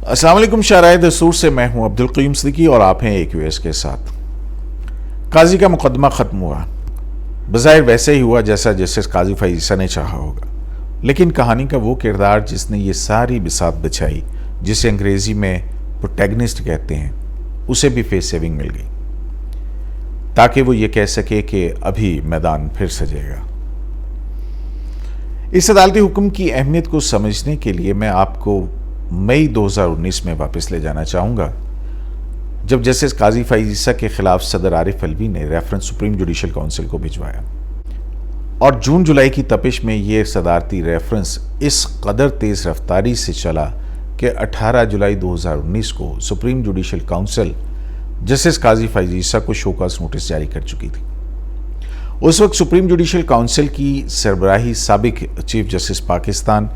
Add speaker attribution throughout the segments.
Speaker 1: السلام علیکم، شارع دستور سے میں ہوں عبدالقیوم صدیقی اور آپ ہیں AQS کے ساتھ۔ قاضی کا مقدمہ ختم ہوا، بظاہر ویسے ہی ہوا جیسا جسٹس قاضی فائز عیسیٰ نے چاہا ہوگا، لیکن کہانی کا وہ کردار جس نے یہ ساری بساط بچھائی، جسے انگریزی میں پروٹیگنسٹ کہتے ہیں، اسے بھی فیس سیونگ مل گئی تاکہ وہ یہ کہہ سکے کہ ابھی میدان پھر سجے گا۔ اس عدالتی حکم کی اہمیت کو سمجھنے کے لیے میں آپ کو مئی 2019 میں واپس لے جانا چاہوں گا، جب جسٹس قاضی فائز عیسیٰ کے خلاف صدر عارف علوی نے ریفرنس سپریم جوڈیشل کونسل کو بھجوایا، اور جون جولائی کی تپش میں یہ صدارتی ریفرنس اس قدر تیز رفتاری سے چلا کہ 18 جولائی 2019 کو سپریم جوڈیشل کونسل جسٹس قاضی فائز عیسیٰ کو شوکاز نوٹس جاری کر چکی تھی۔ اس وقت سپریم جوڈیشل کونسل کی سربراہی سابق chief justice Pakistan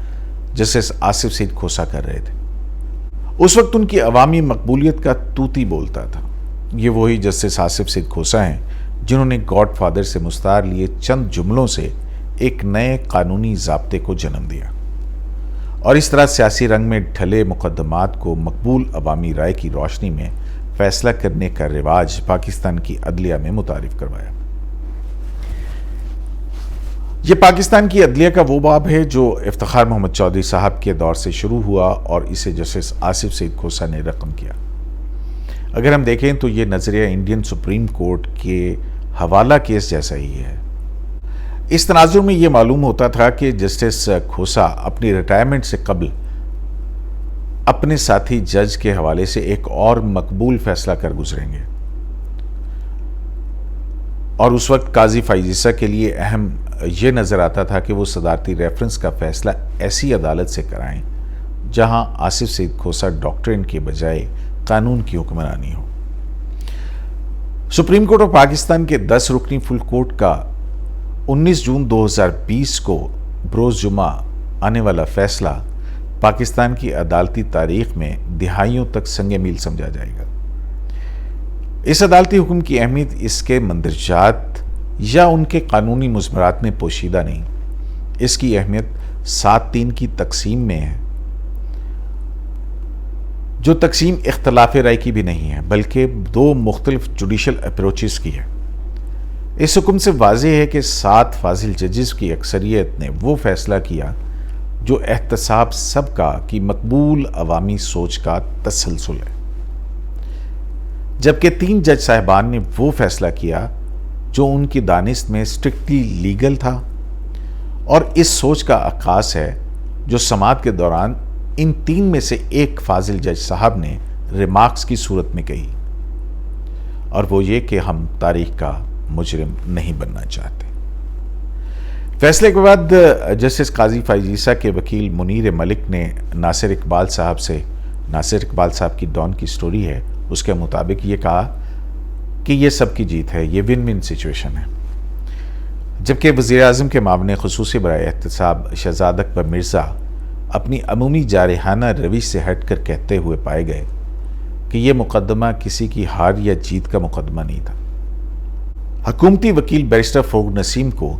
Speaker 1: justice Asif Saeed Khosa کر رہے تھے۔ اس وقت ان کی عوامی مقبولیت کا توتی بولتا تھا۔ یہ وہی جسٹس آصف سعید کھوسا ہیں جنہوں نے گاڈ فادر سے مستعار لیے چند جملوں سے ایک نئے قانونی ضابطے کو جنم دیا، اور اس طرح سیاسی رنگ میں ڈھلے مقدمات کو مقبول عوامی رائے کی روشنی میں فیصلہ کرنے کا رواج پاکستان کی عدلیہ میں متعارف کروایا۔ یہ پاکستان کی عدلیہ کا وہ باب ہے جو افتخار محمد چودھری صاحب کے دور سے شروع ہوا اور اسے جسٹس آصف سعید کھوسا نے رقم کیا۔ اگر ہم دیکھیں تو یہ نظریہ انڈین سپریم کورٹ کے حوالہ کیس جیسا ہی ہے۔ اس تناظر میں یہ معلوم ہوتا تھا کہ جسٹس کھوسا اپنی ریٹائرمنٹ سے قبل اپنے ساتھی جج کے حوالے سے ایک اور مقبول فیصلہ کر گزریں گے، اور اس وقت قاضی فائز عیسیٰ کے لیے اہم یہ نظر آتا تھا کہ وہ صدارتی ریفرنس کا فیصلہ ایسی عدالت سے کرائیں جہاں آصف سعید کھوسا ڈاکٹرن کے بجائے قانون کی حکمرانی ہو۔ سپریم کورٹ آف پاکستان کے 10 رکنی فل کورٹ کا 19 جون 2020 کو بروز جمعہ آنے والا فیصلہ پاکستان کی عدالتی تاریخ میں دہائیوں تک سنگ میل سمجھا جائے گا۔ اس عدالتی حکم کی اہمیت اس کے مندرجات یا ان کے قانونی مضمرات میں پوشیدہ نہیں، اس کی اہمیت 7-3 کی تقسیم میں ہے، جو تقسیم اختلاف رائے کی بھی نہیں ہے بلکہ 2 مختلف جوڈیشل اپروچز کی ہے۔ اس حکم سے واضح ہے کہ 7 فاضل ججز کی اکثریت نے وہ فیصلہ کیا جو احتساب سب کا کی مقبول عوامی سوچ کا تسلسل ہے، جبکہ 3 جج صاحبان نے وہ فیصلہ کیا جو ان کی دانست میں اسٹرکٹلی لیگل تھا، اور اس سوچ کا عکاس ہے جو سماعت کے دوران ان 3 میں سے ایک فاضل جج صاحب نے ریمارکس کی صورت میں کہی، اور وہ یہ کہ ہم تاریخ کا مجرم نہیں بننا چاہتے۔ فیصلے کے بعد جسٹس قاضی فائز عیسیٰ کے وکیل منیر ملک نے ناصر اقبال صاحب کی ڈان کی سٹوری ہے، اس کے مطابق یہ کہا کہ یہ سب کی جیت ہے، یہ ون ون سچویشن ہے۔ جبکہ وزیر اعظم کے معاون خصوصی برائے احتساب شہزاد اکبر مرزا اپنی عمومی جارحانہ روش سے ہٹ کر کہتے ہوئے پائے گئے کہ یہ مقدمہ کسی کی ہار یا جیت کا مقدمہ نہیں تھا۔ حکومتی وکیل بیرسٹر فروغ نسیم کو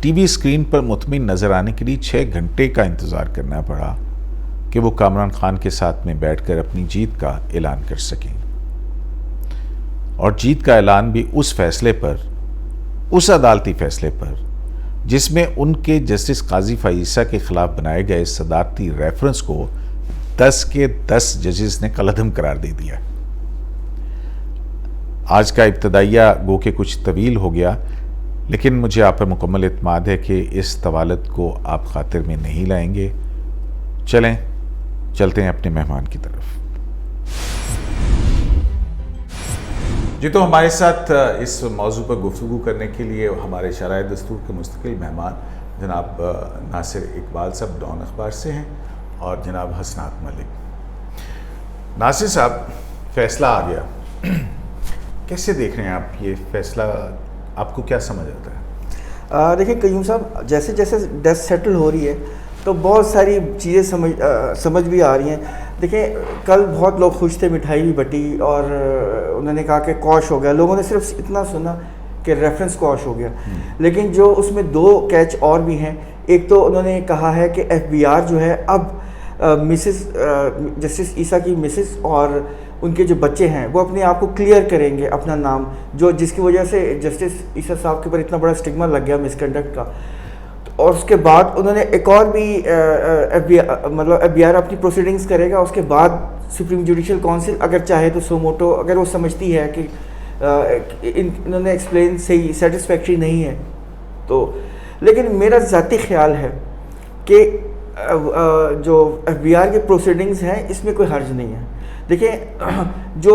Speaker 1: ٹی وی اسکرین پر مطمئن نظر آنے کے لیے 6 گھنٹے کا انتظار کرنا پڑا کہ وہ کامران خان کے ساتھ میں بیٹھ کر اپنی جیت کا اعلان کر سکیں، اور جیت کا اعلان بھی اس فیصلے پر، اس عدالتی فیصلے پر جس میں ان کے جسٹس قاضی فائز عیسیٰ کے خلاف بنائے گئے صدارتی ریفرنس کو 10 کے 10 ججز نے کالعدم قرار دے دیا۔ آج کا ابتدائیہ گو کہ کچھ طویل ہو گیا، لیکن مجھے آپ پر مکمل اعتماد ہے کہ اس طوالت کو آپ خاطر میں نہیں لائیں گے۔ چلتے ہیں اپنے مہمان کی طرف۔ جی، تو ہمارے ساتھ اس موضوع پر گفتگو کرنے کے لیے ہمارے شارع دستور کے مستقل مہمان جناب ناصر اقبال صاحب ڈان اخبار سے ہیں، اور جناب حسنات ملک۔ ناصر صاحب، فیصلہ آ گیا، کیسے دیکھ رہے ہیں آپ یہ فیصلہ؟ آپ کو کیا سمجھ آتا ہے؟
Speaker 2: دیکھیں قیوم صاحب، جیسے جیسے ڈیتھ سیٹل ہو رہی ہے تو بہت ساری چیزیں سمجھ بھی آ رہی ہیں۔ دیکھیں، کل بہت لوگ خوش تھے، مٹھائی بھی بٹی، اور انہوں نے کہا کہ کوش ہو گیا۔ لوگوں نے صرف اتنا سنا کہ ریفرنس کوش ہو گیا، لیکن جو اس میں 2 کیچ اور بھی ہیں۔ ایک تو انہوں نے کہا ہے کہ FBR جو ہے اب مسز جسٹس عیسیٰ کی مسز اور ان کے جو بچے ہیں وہ اپنے آپ کو کلیئر کریں گے اپنا نام, جس کی وجہ سے جسٹس عیسیٰ صاحب کے اوپر اتنا بڑا اسٹگما لگ گیا مس کنڈکٹ کا. اور اس کے بعد انہوں نے ایک اور بھی ایف بی آر اپنی پروسیڈنگز کرے گا. اس کے بعد سپریم جوڈیشل کونسل اگر چاہے تو سو موٹو, اگر وہ سمجھتی ہے کہ انہوں نے ایکسپلین صحیح سیٹسفیکٹری نہیں ہے تو. لیکن میرا ذاتی خیال ہے کہ جو ایف بی آر کے پروسیڈنگز ہیں اس میں کوئی حرج نہیں ہے. دیکھیں جو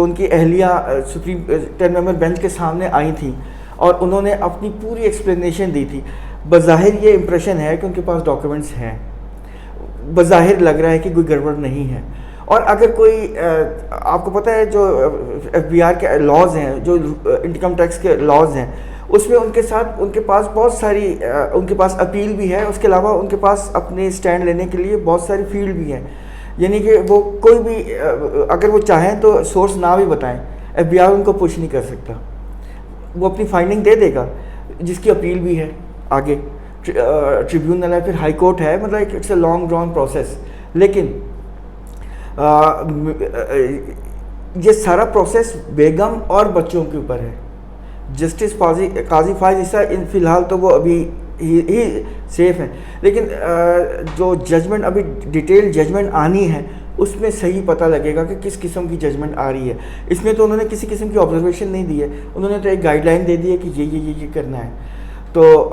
Speaker 2: ان کی اہلیہ سپریم 10 ممبر بینچ کے سامنے آئی تھیں اور انہوں نے اپنی پوری ایکسپلینیشن دی تھی, بظاہر یہ امپریشن ہے کہ ان کے پاس ڈاکیومنٹس ہیں, بظاہر لگ رہا ہے کہ کوئی گڑبڑ نہیں ہے. اور اگر کوئی آپ کو پتہ ہے جو ایف بی آر کے لاز ہیں, جو انکم ٹیکس کے لاز ہیں, اس میں ان کے پاس بہت ساری ان کے پاس اپیل بھی ہے, اس کے علاوہ ان کے پاس اپنے اسٹینڈ لینے کے لیے بہت ساری فیلڈ بھی ہیں. یعنی کہ وہ کوئی بھی اگر وہ چاہیں تو سورس نہ بھی بتائیں, ایف بی آر ان کو پوچھ نہیں کر سکتا, وہ اپنی فائنڈنگ دے دے گا, جس کی اپیل بھی ہے آگے ٹریبیونل ہے, پھر ہائی کورٹ ہے, مطلب it's a long drawn process. لیکن یہ سارا پروسیس بیگم اور بچوں کے اوپر ہے. جسٹس قاضی فائز عیسیٰ فی الحال تو وہ ابھی ہی سیف ہیں, لیکن جو ججمنٹ ابھی ڈیٹیل ججمنٹ آنی ہے اس میں صحیح پتہ لگے گا کہ کس قسم کی ججمنٹ آ رہی ہے. اس میں تو انہوں نے کسی قسم کی آبزرویشن نہیں دی ہے, انہوں نے تو ایک گائیڈ لائن دے دی ہے کہ یہ کرنا ہے. تو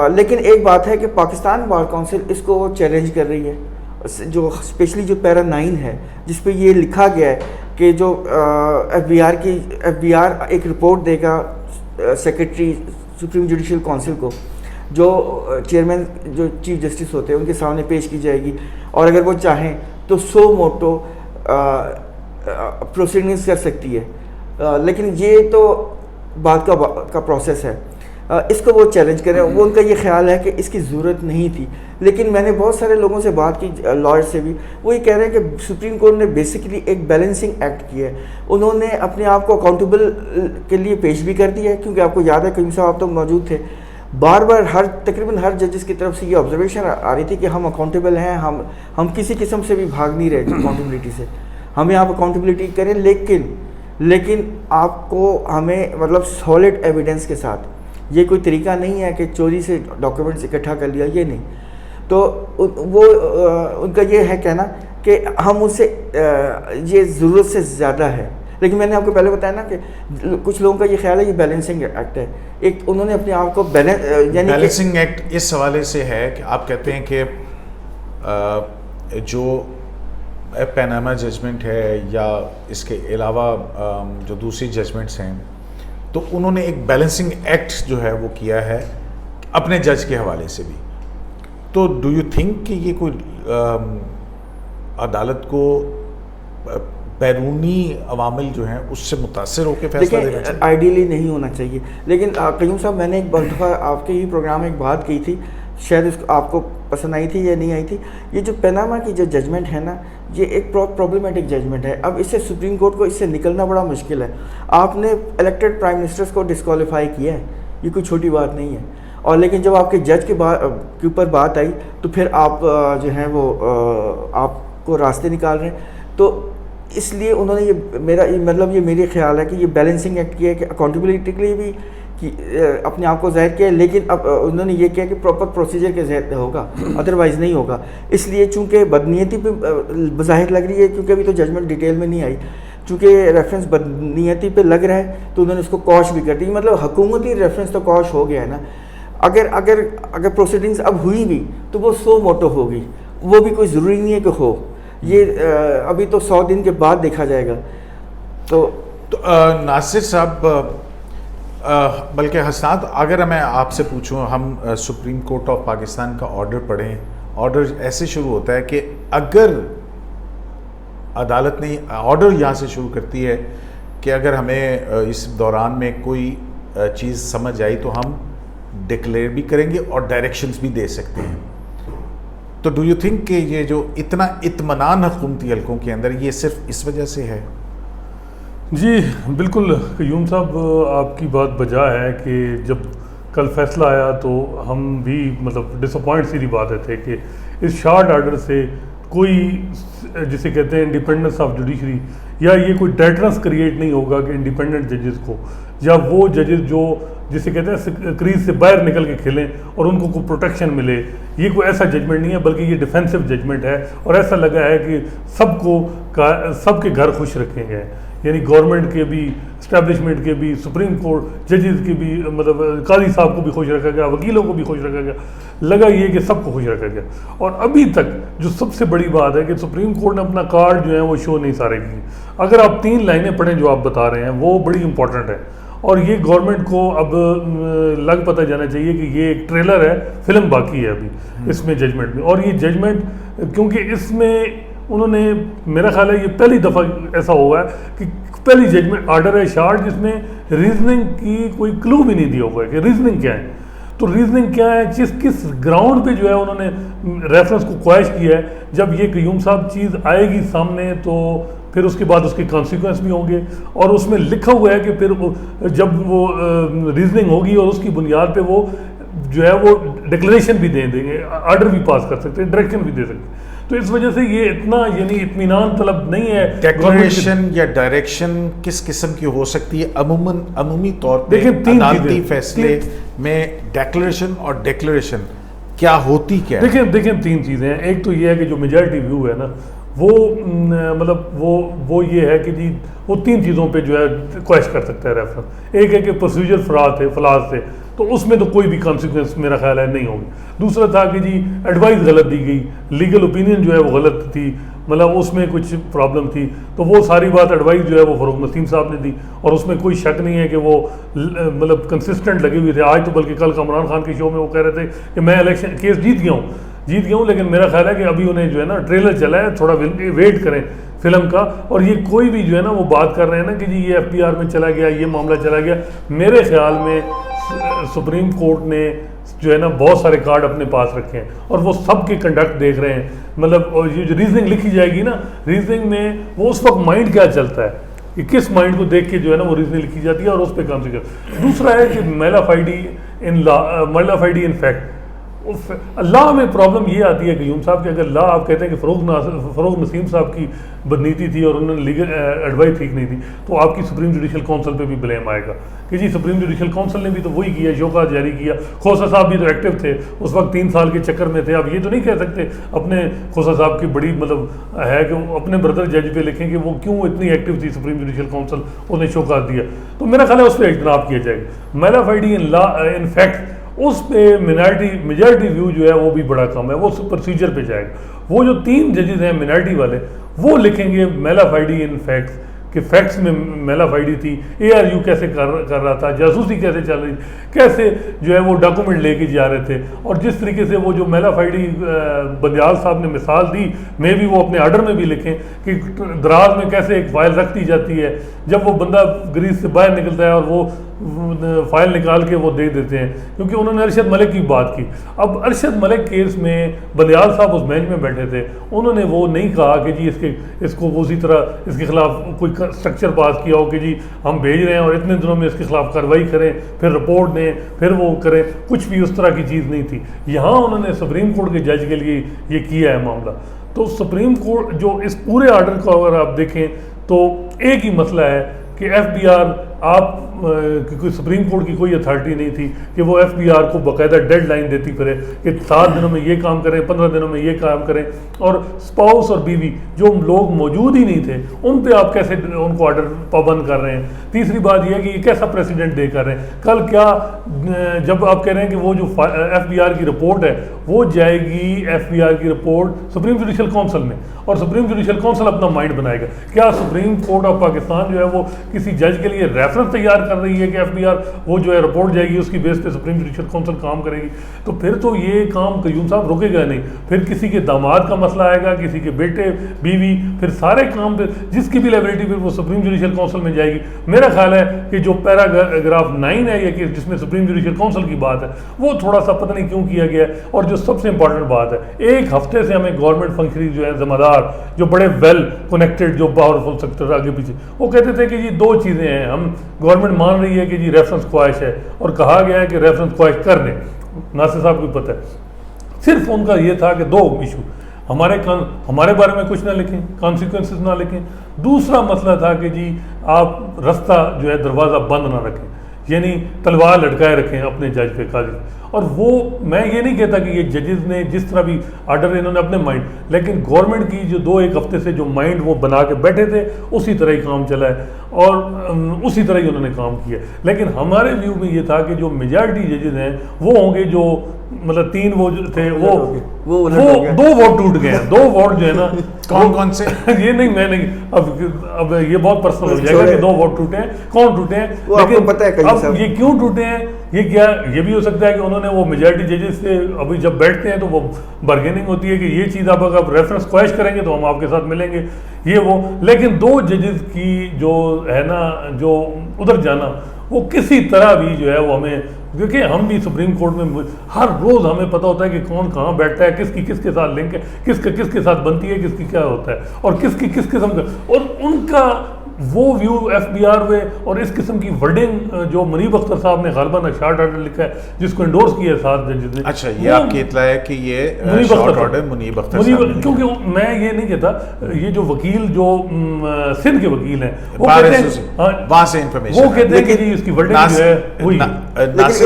Speaker 2: لیکن ایک بات ہے کہ پاکستان بار کونسل اس کو چیلنج کر رہی ہے, جو اسپیشلی جو پیرا 9 ہے جس پہ یہ لکھا گیا ہے کہ جو ایف بی آر ایک رپورٹ دے گا سیکرٹری سپریم جوڈیشل کونسل کو, جو چیئرمین جو چیف جسٹس ہوتے ہیں ان کے سامنے پیش کی جائے گی, اور اگر وہ چاہیں تو سو موٹو پروسیڈنگز کر سکتی ہے. لیکن یہ تو بات کا پروسیس ہے, اس کو وہ چیلنج کریں. وہ ان کا یہ خیال ہے کہ اس کی ضرورت نہیں تھی. لیکن میں نے بہت سارے لوگوں سے بات کی, لائر سے بھی, وہ یہ کہہ رہے ہیں کہ سپریم کورٹ نے بیسکلی ایک بیلنسنگ ایکٹ کیا ہے. انہوں نے اپنے آپ کو اکاؤنٹیبل کے لیے پیش بھی کر دیا ہے, کیونکہ آپ کو یاد ہے قیوم صاحب آپ تو موجود تھے, بار بار تقریباً ہر ججز کی طرف سے یہ آبزرویشن آ رہی تھی کہ ہم اکاؤنٹیبل ہیں, ہم کسی قسم سے بھی بھاگ نہیں رہے اکاؤنٹیبلٹی سے, ہمیں آپ اکاؤنٹیبلٹی کریں, لیکن آپ کو ہمیں مطلب سالڈ ایویڈنس کے ساتھ. یہ کوئی طریقہ نہیں ہے کہ چوری سے ڈاکیومنٹس اکٹھا کر لیا, یہ نہیں. تو وہ ان کا یہ ہے کہنا کہ ہم ان سے یہ ضرورت سے زیادہ ہے. لیکن میں نے آپ کو پہلے بتایا نا کہ کچھ لوگوں کا یہ خیال ہے یہ بیلنسنگ ایکٹ ہے. ایک انہوں نے اپنے آپ کو یعنی
Speaker 1: بیلنسنگ ایکٹ اس حوالے سے ہے کہ آپ کہتے ہیں کہ جو پیناما ججمنٹ ہے یا اس کے علاوہ جو دوسری ججمنٹس ہیں, تو انہوں نے ایک بیلنسنگ ایکٹ جو ہے وہ کیا ہے اپنے جج کے حوالے سے بھی. تو ڈو یو تھنک کہ یہ کوئی عدالت کو بیرونی عوامل جو ہیں اس سے متاثر ہو کے فیصلہ دینا چاہیے؟
Speaker 2: آئیڈیلی نہیں ہونا چاہیے. لیکن قیوم صاحب میں نے ایک دفعہ آپ کے ہی پروگرام میں ایک بات کی تھی, شاید اس کو آپ کو پسند آئی تھی یا نہیں آئی تھی. یہ جو پیناما کی جو ججمنٹ ہے نا, یہ ایک پرابلمٹک ججمنٹ ہے. اب اس سے سپریم کورٹ کو اس سے نکلنا بڑا مشکل ہے. آپ نے الیکٹڈ پرائم منسٹرز کو ڈسکوالیفائی کیا ہے, یہ کوئی چھوٹی بات نہیں ہے. اور لیکن جب آپ کے جج کے اوپر بات آئی تو پھر آپ جو ہیں وہ آپ کو راستے نکال رہے ہیں. تو اس لیے انہوں نے یہ میرے خیال ہے کہ یہ بیلنسنگ ایکٹ کیا ہے کہ اکاؤنٹیبلٹی کے لیے بھی اپنے آپ کو ظاہر کیا ہے, لیکن اب انہوں نے یہ کیا کہ پراپر پروسیجر کے ذریعے ہوگا, ادروائز نہیں ہوگا. اس لیے چونکہ بدنیتی پہ بظاہر لگ رہی ہے, کیونکہ ابھی تو ججمنٹ ڈیٹیل میں نہیں آئی, چونکہ ریفرنس بدنیتی پہ لگ رہا ہے تو انہوں نے اس کو کوش بھی کر دی. مطلب حکومتی ریفرنس تو کوش ہو گیا ہے نا. اگر پروسیڈنگز اب ہوئی بھی تو وہ سو موٹو ہوگی, وہ بھی کوئی ضروری نہیں ہے کہ ہو. یہ ابھی تو 100 دن کے بعد دیکھا جائے گا. تو
Speaker 1: ناصر صاحب, بلکہ حسنات, اگر میں آپ سے پوچھوں, ہم سپریم کورٹ آف پاکستان کا آرڈر پڑھیں, آرڈر ایسے شروع ہوتا ہے کہ اگر عدالت نے آرڈر یہاں سے شروع کرتی ہے کہ اگر ہمیں اس دوران میں کوئی چیز سمجھ آئی تو ہم ڈکلیئر بھی کریں گے اور ڈائریکشنز بھی دے سکتے ہیں. تو ڈو یو تھنک کہ یہ جو اتنا اطمینان حکومتی حلقوں کے اندر یہ صرف اس وجہ سے ہے؟
Speaker 3: جی بالکل قیوم صاحب, آپ کی بات بجا ہے کہ جب کل فیصلہ آیا تو ہم بھی مطلب ڈس اپوائنٹ سیدھی بات تھے کہ اس شارٹ آرڈر سے کوئی جسے کہتے ہیں انڈیپینڈنس آف جوڈیشری یا یہ کوئی ڈیٹرنس کریٹ نہیں ہوگا کہ انڈیپینڈنٹ ججز کو یا وہ ججز جو جسے کہتے ہیں کریز سے باہر نکل کے کھیلیں اور ان کو کوئی پروٹیکشن ملے، یہ کوئی ایسا ججمنٹ نہیں ہے بلکہ یہ ڈیفینسو ججمنٹ ہے، اور ایسا لگا ہے کہ سب کے گھر خوش رکھیں گے، یعنی گورنمنٹ کے بھی، اسٹیبلشمنٹ کے بھی، سپریم کورٹ ججز کے بھی، مطلب قاضی صاحب کو بھی خوش رکھا گیا، وکیلوں کو بھی خوش رکھا گیا، لگا یہ کہ سب کو خوش رکھا گیا۔ اور ابھی تک جو سب سے بڑی بات ہے کہ سپریم کورٹ نے اپنا کارڈ جو ہے وہ شو نہیں سارے کی۔ اگر آپ 3 لائنیں پڑھیں جو آپ بتا رہے ہیں وہ بڑی امپورٹنٹ ہے، اور یہ گورنمنٹ کو اب لگ پتہ جانا چاہیے کہ یہ ایک ٹریلر ہے، فلم باقی ہے ابھی اس میں ججمنٹ میں، اور یہ ججمنٹ کیونکہ اس میں انہوں نے، میرا خیال ہے یہ پہلی دفعہ ایسا ہوا ہے کہ پہلی ججمنٹ آرڈر ہے شارٹ جس میں ریزننگ کی کوئی کلو بھی نہیں دیا ہوا ہے کہ ریزننگ کیا ہے۔ تو ریزننگ کیا ہے، کس گراؤنڈ پہ جو ہے انہوں نے ریفرنس کو خواہش کیا ہے، جب یہ قیوم صاحب چیز آئے گی سامنے تو پھر اس کے بعد اس کے کانسیکوینس بھی ہوں گے، اور اس میں لکھا ہوا ہے کہ پھر جب وہ ریزننگ ہوگی اور اس کی بنیاد پہ وہ جو ہے وہ ڈکلریشن بھی دیں گے، آرڈر بھی پاس کر سکتے ہیں، ڈائریکشن بھی دے سکتے ہیں۔ تو اس وجہ سے یہ اتنا یعنی اطمینان طلب نہیں ہے۔
Speaker 1: ڈیکلریشن یا ڈائریکشن کس قسم کی ہو سکتی ہے؟ عمومی طور پہ عدالتی فیصلے میں ڈیکلریشن اور ڈیکلریشن کیا ہوتی کیا ہے؟
Speaker 3: دیکھیں 3 چیزیں ہیں۔ ایک تو یہ ہے کہ جو میجارٹی ویو ہے نا وہ مطلب وہ یہ ہے کہ جی وہ 3 چیزوں پہ جو ہے کوشش کر سکتا ہے ریفرنس۔ ایک ہے کہ پروسیجر فلاز تھے تو اس میں تو کوئی بھی کانسیکوینس میرا خیال ہے نہیں ہوگی۔ دوسرا تھا کہ جی ایڈوائز غلط دی گئی، لیگل اوپینین جو ہے وہ غلط تھی، مطلب اس میں کچھ پرابلم تھی، تو وہ ساری بات ایڈوائز جو ہے وہ فروغ نسیم صاحب نے دی، اور اس میں کوئی شک نہیں ہے کہ وہ مطلب کنسسٹنٹ لگے ہوئے تھے۔ آج تو بلکہ کل عمران خان کے شو میں وہ کہہ رہے تھے کہ میں الیکشن کیس جیت گیا ہوں، لیکن میرا خیال ہے کہ ابھی انہیں جو ہے نا ٹریلر چلا ہے، تھوڑا ویٹ کریں فلم کا۔ اور یہ کوئی بھی جو ہے نا وہ بات کر رہے ہیں نا کہ جی یہ FBR میں چلا گیا، یہ معاملہ چلا گیا، میرے خیال میں سپریم کورٹ نے جو ہے نا بہت سارے کارڈ اپنے پاس رکھے ہیں اور وہ سب کے کنڈکٹ دیکھ رہے ہیں، مطلب اور یہ جو ریزننگ لکھی جائے گی نا، ریزننگ میں وہ اس وقت مائنڈ کیا چلتا ہے کہ کس مائنڈ کو دیکھ کے جو ہے نا وہ ریزننگ لکھی جاتی ہے اور اس پہ کام سے کرتا۔ دوسرا ہے کہ میلا فائڈی ان فیکٹ، لا میں پرابلم یہ آتی ہے کہ قیوم صاحب کہ اگر لا آپ کہتے ہیں کہ فروغ نسیم صاحب کی بدنیتی تھی اور انہوں نے لیگل ایڈوائز ٹھیک نہیں تھی، تو آپ کی سپریم جوڈیشل کونسل پہ بھی بلیم آئے گا کہ جی سپریم جوڈیشل کونسل نے بھی تو وہی کیا، شوکات جاری کیا۔ کھوسا صاحب بھی تو ایکٹیو تھے اس وقت، 3 سال کے چکر میں تھے۔ اب یہ تو نہیں کہہ سکتے اپنے کھوسا صاحب کی بڑی مطلب ہے کہ وہ اپنے بردر جج پہ لکھیں کہ وہ کیوں اتنی ایکٹیو تھی سپریم جوڈیشل کونسل، اس نے شوکات دیا۔ تو میرا خیال ہے اس پہ اجتناب کیا جائے گا۔ میلا فائڈی ان فیکٹ، اس پہ میجارٹی ویو جو ہے وہ بھی بڑا کم ہے، وہ پروسیجر پہ جائے گا۔ وہ جو 3 ججز ہیں مینارٹی والے وہ لکھیں گے میلا فائڈی ان فیکٹس، کہ فیکٹس میں میلا فائڈی تھی، ARU کیسے کر رہا تھا، جاسوسی کیسے چل رہی تھی، کیسے جو ہے وہ ڈاکومنٹ لے کے جا رہے تھے، اور جس طریقے سے وہ جو میلا فائڈی بندیال صاحب نے مثال دی، میں بھی وہ اپنے آرڈر میں بھی لکھیں کہ دراز میں کیسے ایک فائل رکھ دی جاتی ہے، جب وہ بندہ گریز سے باہر نکلتا ہے اور وہ فائل نکال کے وہ دے دیتے ہیں، کیونکہ انہوں نے ارشد ملک کی بات کی۔ اب ارشد ملک کیس میں بندیال صاحب اس بینچ میں بیٹھے تھے، انہوں نے وہ نہیں کہا کہ جی اس کو اسی طرح اس کے خلاف کوئی اسٹرکچر پاس کیا ہو کہ جی ہم بھیج رہے ہیں اور اتنے دنوں میں اس کے خلاف کارروائی کریں، پھر رپورٹ دیں، پھر وہ کریں، کچھ بھی اس طرح کی چیز نہیں تھی۔ یہاں انہوں نے سپریم کورٹ کے جج کے لیے یہ کیا ہے معاملہ۔ تو سپریم کورٹ جو اس پورے آرڈر کو اگر آپ دیکھیں تو ایک ہی مسئلہ ہے کہ FBR آپ کیونکہ سپریم کورٹ کی کوئی اتھارٹی نہیں تھی کہ وہ FBR کو باقاعدہ ڈیڈ لائن دیتی پھرے کہ 7 دنوں میں یہ کام کریں، 15 دنوں میں یہ کام کریں، اور اسپاؤس اور بیوی جو لوگ موجود ہی نہیں تھے ان پہ آپ کیسے ان کو آرڈر پابند کر رہے ہیں۔ تیسری بات یہ ہے کہ یہ کیسا پریسیڈنٹ دے کر رہے ہیں۔ کل کیا جب آپ کہہ رہے ہیں کہ وہ جو FBR کی رپورٹ ہے وہ جائے گی، FBR کی رپورٹ سپریم جوڈیشل کونسل میں، اور سپریم جوڈیشل کونسل اپنا مائنڈ بنائے گا۔ کیا سپریم کورٹ آف پاکستان جو ہے وہ کسی جج کے لیے ریفرنس تیار کر رہی ہے کہ FBR وہ جو ہے رپورٹ جائے گی اس کی بیس پہ سپریم جوڈیشل کونسل کام کرے گی؟ تو پھر تو یہ کام قیوم صاحب رکے گا نہیں، پھر کسی کے داماد کا مسئلہ آئے گا، کسی کے بیٹے بیوی، پھر سارے کام پہ جس کی بھی لیبلٹی پہ وہ سپریم جوڈیشل کونسل میں جائے گی۔ میرا خیال ہے کہ جو پیراگراف 9 ہے یہ کہ جس میں سپریم جوڈیشل کونسل کی بات ہے وہ تھوڑا سا پتہ نہیں کیوں کیا گیا ہے۔ اور جو سب سے امپورٹنٹ بات ہے، 1 ہفتے سے ہمیں گورنمنٹ فنکشنری جو ہے ذمہ دار جو بڑے ویل کنیکٹڈ جو پاورفل سیکٹر آگے پیچھے وہ کہتے تھے کہ جی 2 چیزیں ہیں، ہم گورنمنٹ مان رہی ہے کہ جی ریفرنس خواہش ہے اور کہا گیا ہے کہ ریفرنس خواہش کر لیں. ناصر صاحب کو پتہ ہے صرف ان کا یہ تھا کہ دو ایشو, ہمارے بارے میں کچھ نہ لکھیں, کانسیکوینسز نہ لکھیں. دوسرا مسئلہ تھا کہ جی آپ رستہ جو ہے دروازہ بند نہ رکھیں, یعنی تلوار لٹکائے رکھیں اپنے جج پہ, قاضی. اور وہ میں یہ نہیں کہتا کہ یہ ججز نے جس طرح بھی آرڈر انہوں نے اپنے مائنڈ, لیکن گورنمنٹ کی جو 2-1 ہفتے سے جو مائنڈ وہ بنا کے بیٹھے تھے اسی طرح ہی کام چلا ہے اور اسی طرح ہی انہوں نے کام کیا. لیکن ہمارے ویو میں یہ تھا کہ جو میجارٹی ججز ہیں وہ ہوں گے جو مطلب 3 وہ تھے وہ 2 ووٹ ٹوٹ گئے ہیں. 2 ووٹ جو ہے نا
Speaker 1: کون سے
Speaker 3: یہ نہیں میں نہیں اب یہ بہت پرسنل ہو جائے گا کہ 2 ووٹ ٹوٹے ہیں, کون ٹوٹے ہیں, لیکن اب یہ کیوں ٹوٹے ہیں یہ کیا, یہ بھی ہو سکتا ہے کہ انہوں نے وہ میجارٹی ججز سے ابھی جب بیٹھتے ہیں تو وہ بارگیننگ ہوتی ہے کہ یہ چیز آپ اگر ریفرنس خواہش کریں گے تو ہم آپ کے ساتھ ملیں گے یہ وہ. لیکن 2 ججز کی جو ہے نا جو ادھر جانا وہ کسی طرح بھی جو ہے وہ ہمیں, کیونکہ ہم بھی سپریم کورٹ میں ہر روز ہمیں پتہ ہوتا ہے کہ کون کہاں بیٹھتا ہے, کس کی کس کے ساتھ لنک ہے, کس کا کس کے ساتھ بنتی ہے, کس کی کیا ہوتا ہے اور کس کی کس قسم کا, اور ان کا وہ ویو ایف بی آر میں اور اس قسم کی ورڈنگ جو منیب اختر صاحب نے غالباً شارٹ آرڈر لکھا ہے جس کو انڈورس کیا ہے 7 ججز نے.
Speaker 1: اچھا یہ آپ کی اطلاع ہے کہ یہ شارٹ آرڈر منیب اختر صاحب نے,
Speaker 3: کیونکہ میں یہ نہیں کہتا, یہ جو وکیل جو سندھ کے وکیل ہیں وہ کہتے ہیں
Speaker 1: وہاں سے انفارمیشن
Speaker 3: وہ کہتے ہیں کہ جی اس کی ورڈنگ جو ہے وہی.
Speaker 2: لیکن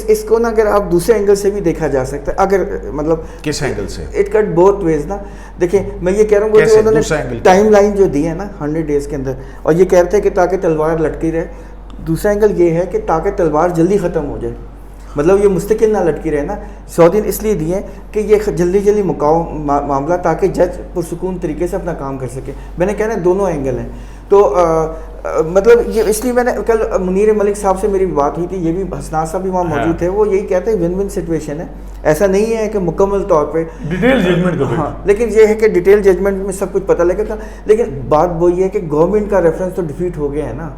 Speaker 2: اس کو نا اگر آپ دوسرے اینگل سے بھی دیکھا جا سکتا ہے, اگر مطلب
Speaker 1: کس اینگل سے,
Speaker 2: اٹ کٹ بوتھ ویز نا. دیکھیں میں یہ کہہ رہا ہوں کہ انہوں نے ٹائم لائن جو دی ہے نا 100 ڈیز کے اندر, اور یہ کہتے ہیں کہ تاکہ تلوار لٹکی رہے. دوسرا اینگل یہ ہے کہ تاکہ تلوار جلدی ختم ہو جائے, مطلب یہ مستقل نہ لٹکی رہے نا. 100 دن اس لیے دیے کہ یہ جلدی مکاؤ معاملہ تاکہ جج پرسکون طریقے سے اپنا کام کر سکے. میں نے کہنا دونوں اینگل ہیں. تو مطلب یہ اس لیے میں نے کل منیر ملک صاحب سے میری بات ہوئی تھی, یہ بھی حسنات صاحب بھی وہاں موجود تھے, وہ یہی کہتے ہیں ون ون سچویشن ہے, ایسا نہیں ہے کہ مکمل طور پہ
Speaker 3: ڈیٹیل ججمنٹ کا,
Speaker 2: ہاں لیکن یہ ہے کہ ڈیٹیل ججمنٹ میں سب کچھ پتہ لگے گا. لیکن بات وہی ہے کہ گورنمنٹ کا ریفرنس تو ڈیفیٹ ہو گیا ہے نا,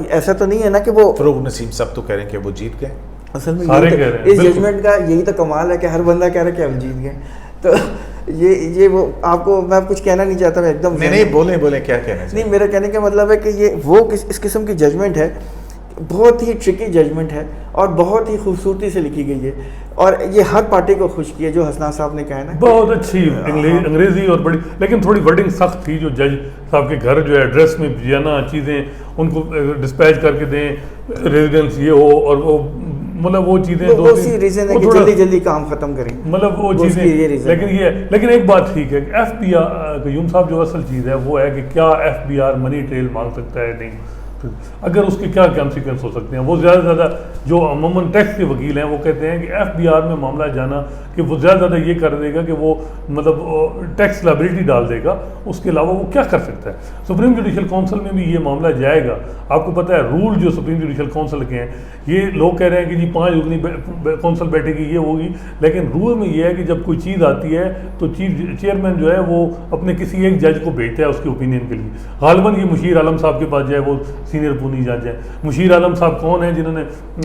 Speaker 2: ایسا تو نہیں ہے نا کہ وہ
Speaker 1: فروغ نسیم صاحب تو کہہ رہے ہیں کہ وہ جیت گئے.
Speaker 3: اصل میں
Speaker 2: اس ججمنٹ کا یہی تو کمال ہے کہ ہر بندہ کہہ رہا ہے کہ ہم جیت گئے. تو یہ وہ آپ کو میں کچھ کہنا نہیں چاہتا, میں ایک دم
Speaker 1: نہیں بولیں کیا کہنا
Speaker 2: نہیں, میرا کہنے کا مطلب ہے کہ یہ وہ اس قسم کی ججمنٹ ہے, بہت ہی ٹرکی ججمنٹ ہے اور بہت ہی خوبصورتی سے لکھی گئی ہے, اور یہ ہر پارٹی کو خوش کی ہے. جو حسنات صاحب نے کہا ہے نا
Speaker 3: بہت اچھی انگریزی اور بڑی, لیکن تھوڑی ورڈنگ سخت تھی. جو جج صاحب کے گھر جو ہے ایڈریس میں جانا, چیزیں ان کو ڈسپیچ کر کے دیں, ریزیڈنس یہ ہو, اور وہ مطلب وہ چیزیں
Speaker 2: دوسری ریزن ہے کہ جلدی کام ختم کریں,
Speaker 3: مطلب وہ چیزیں. لیکن ایک بات ٹھیک ہے کہ ایف بی آر قیوم صاحب جو اصل چیز ہے وہ ہے کہ کیا F B R money trail مانگ سکتا ہے, نہیں, اگر اس کے کیا کانسیکوینس ہو سکتے ہیں. وہ زیادہ سے زیادہ جو عموماً ٹیکس کے وکیل ہیں وہ کہتے ہیں کہ ایف بی آر میں معاملہ جانا کہ وہ زیادہ سے زیادہ یہ کر دے گا کہ وہ مطلب ٹیکس لائبلٹی ڈال دے گا, اس کے علاوہ وہ کیا کر سکتا ہے. سپریم جوڈیشل کونسل میں بھی یہ معاملہ جائے گا. آپ کو پتہ ہے رول جو سپریم جوڈیشل کونسل کے ہیں, یہ لوگ کہہ رہے ہیں کہ جی 5 رکنی کونسل بیٹھے گی, یہ ہوگی, لیکن رول میں یہ ہے کہ جب کوئی چیز آتی ہے تو چیئرمین جو ہے وہ اپنے کسی ایک جج کو بھیجتا ہے اس کے اوپینین کے لیے. غالباً یہ مشیر عالم صاحب کے پاس جائے, وہ سینئر پونی جج ہیں. مشیر عالم صاحب کون ہیں جنہوں نے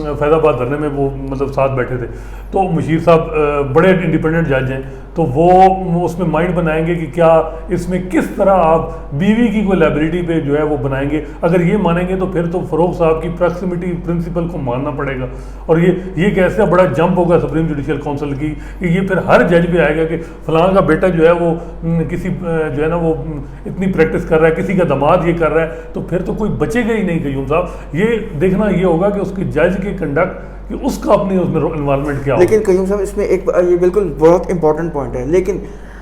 Speaker 3: فیض آباد دھرنے میں وہ مطلب ساتھ بیٹھے تھے, تو مشیر صاحب بڑے انڈیپینڈنٹ جج ہیں, تو وہ اس میں مائنڈ بنائیں گے کہ کیا اس میں کس طرح آپ بیوی کی کوئی لائبلٹی پہ جو ہے وہ بنائیں گے. اگر یہ مانیں گے تو پھر تو فروغ صاحب کی پراکسیمیٹی پرنسپل کو ماننا پڑے گا, اور یہ کیسا بڑا جمپ ہوگا سپریم جوڈیشل کونسل کی کہ یہ پھر ہر جج پہ آئے گا کہ فلاں کا بیٹا جو ہے وہ کسی جو ہے نا وہ اتنی پریکٹس کر رہا ہے, کسی کا داماد یہ کر رہا ہے, تو پھر تو کوئی بچے گا ہی نہیں. قیوم صاحب یہ دیکھنا یہ ہوگا کہ اس کے جج کے کنڈکٹ کہ اس کا اپنی اس میں انوالومنٹ کیا ہو.
Speaker 2: لیکن قیوم صاحب اس میں ایک یہ بالکل بہت امپورٹنٹ پوائنٹ ہے, لیکن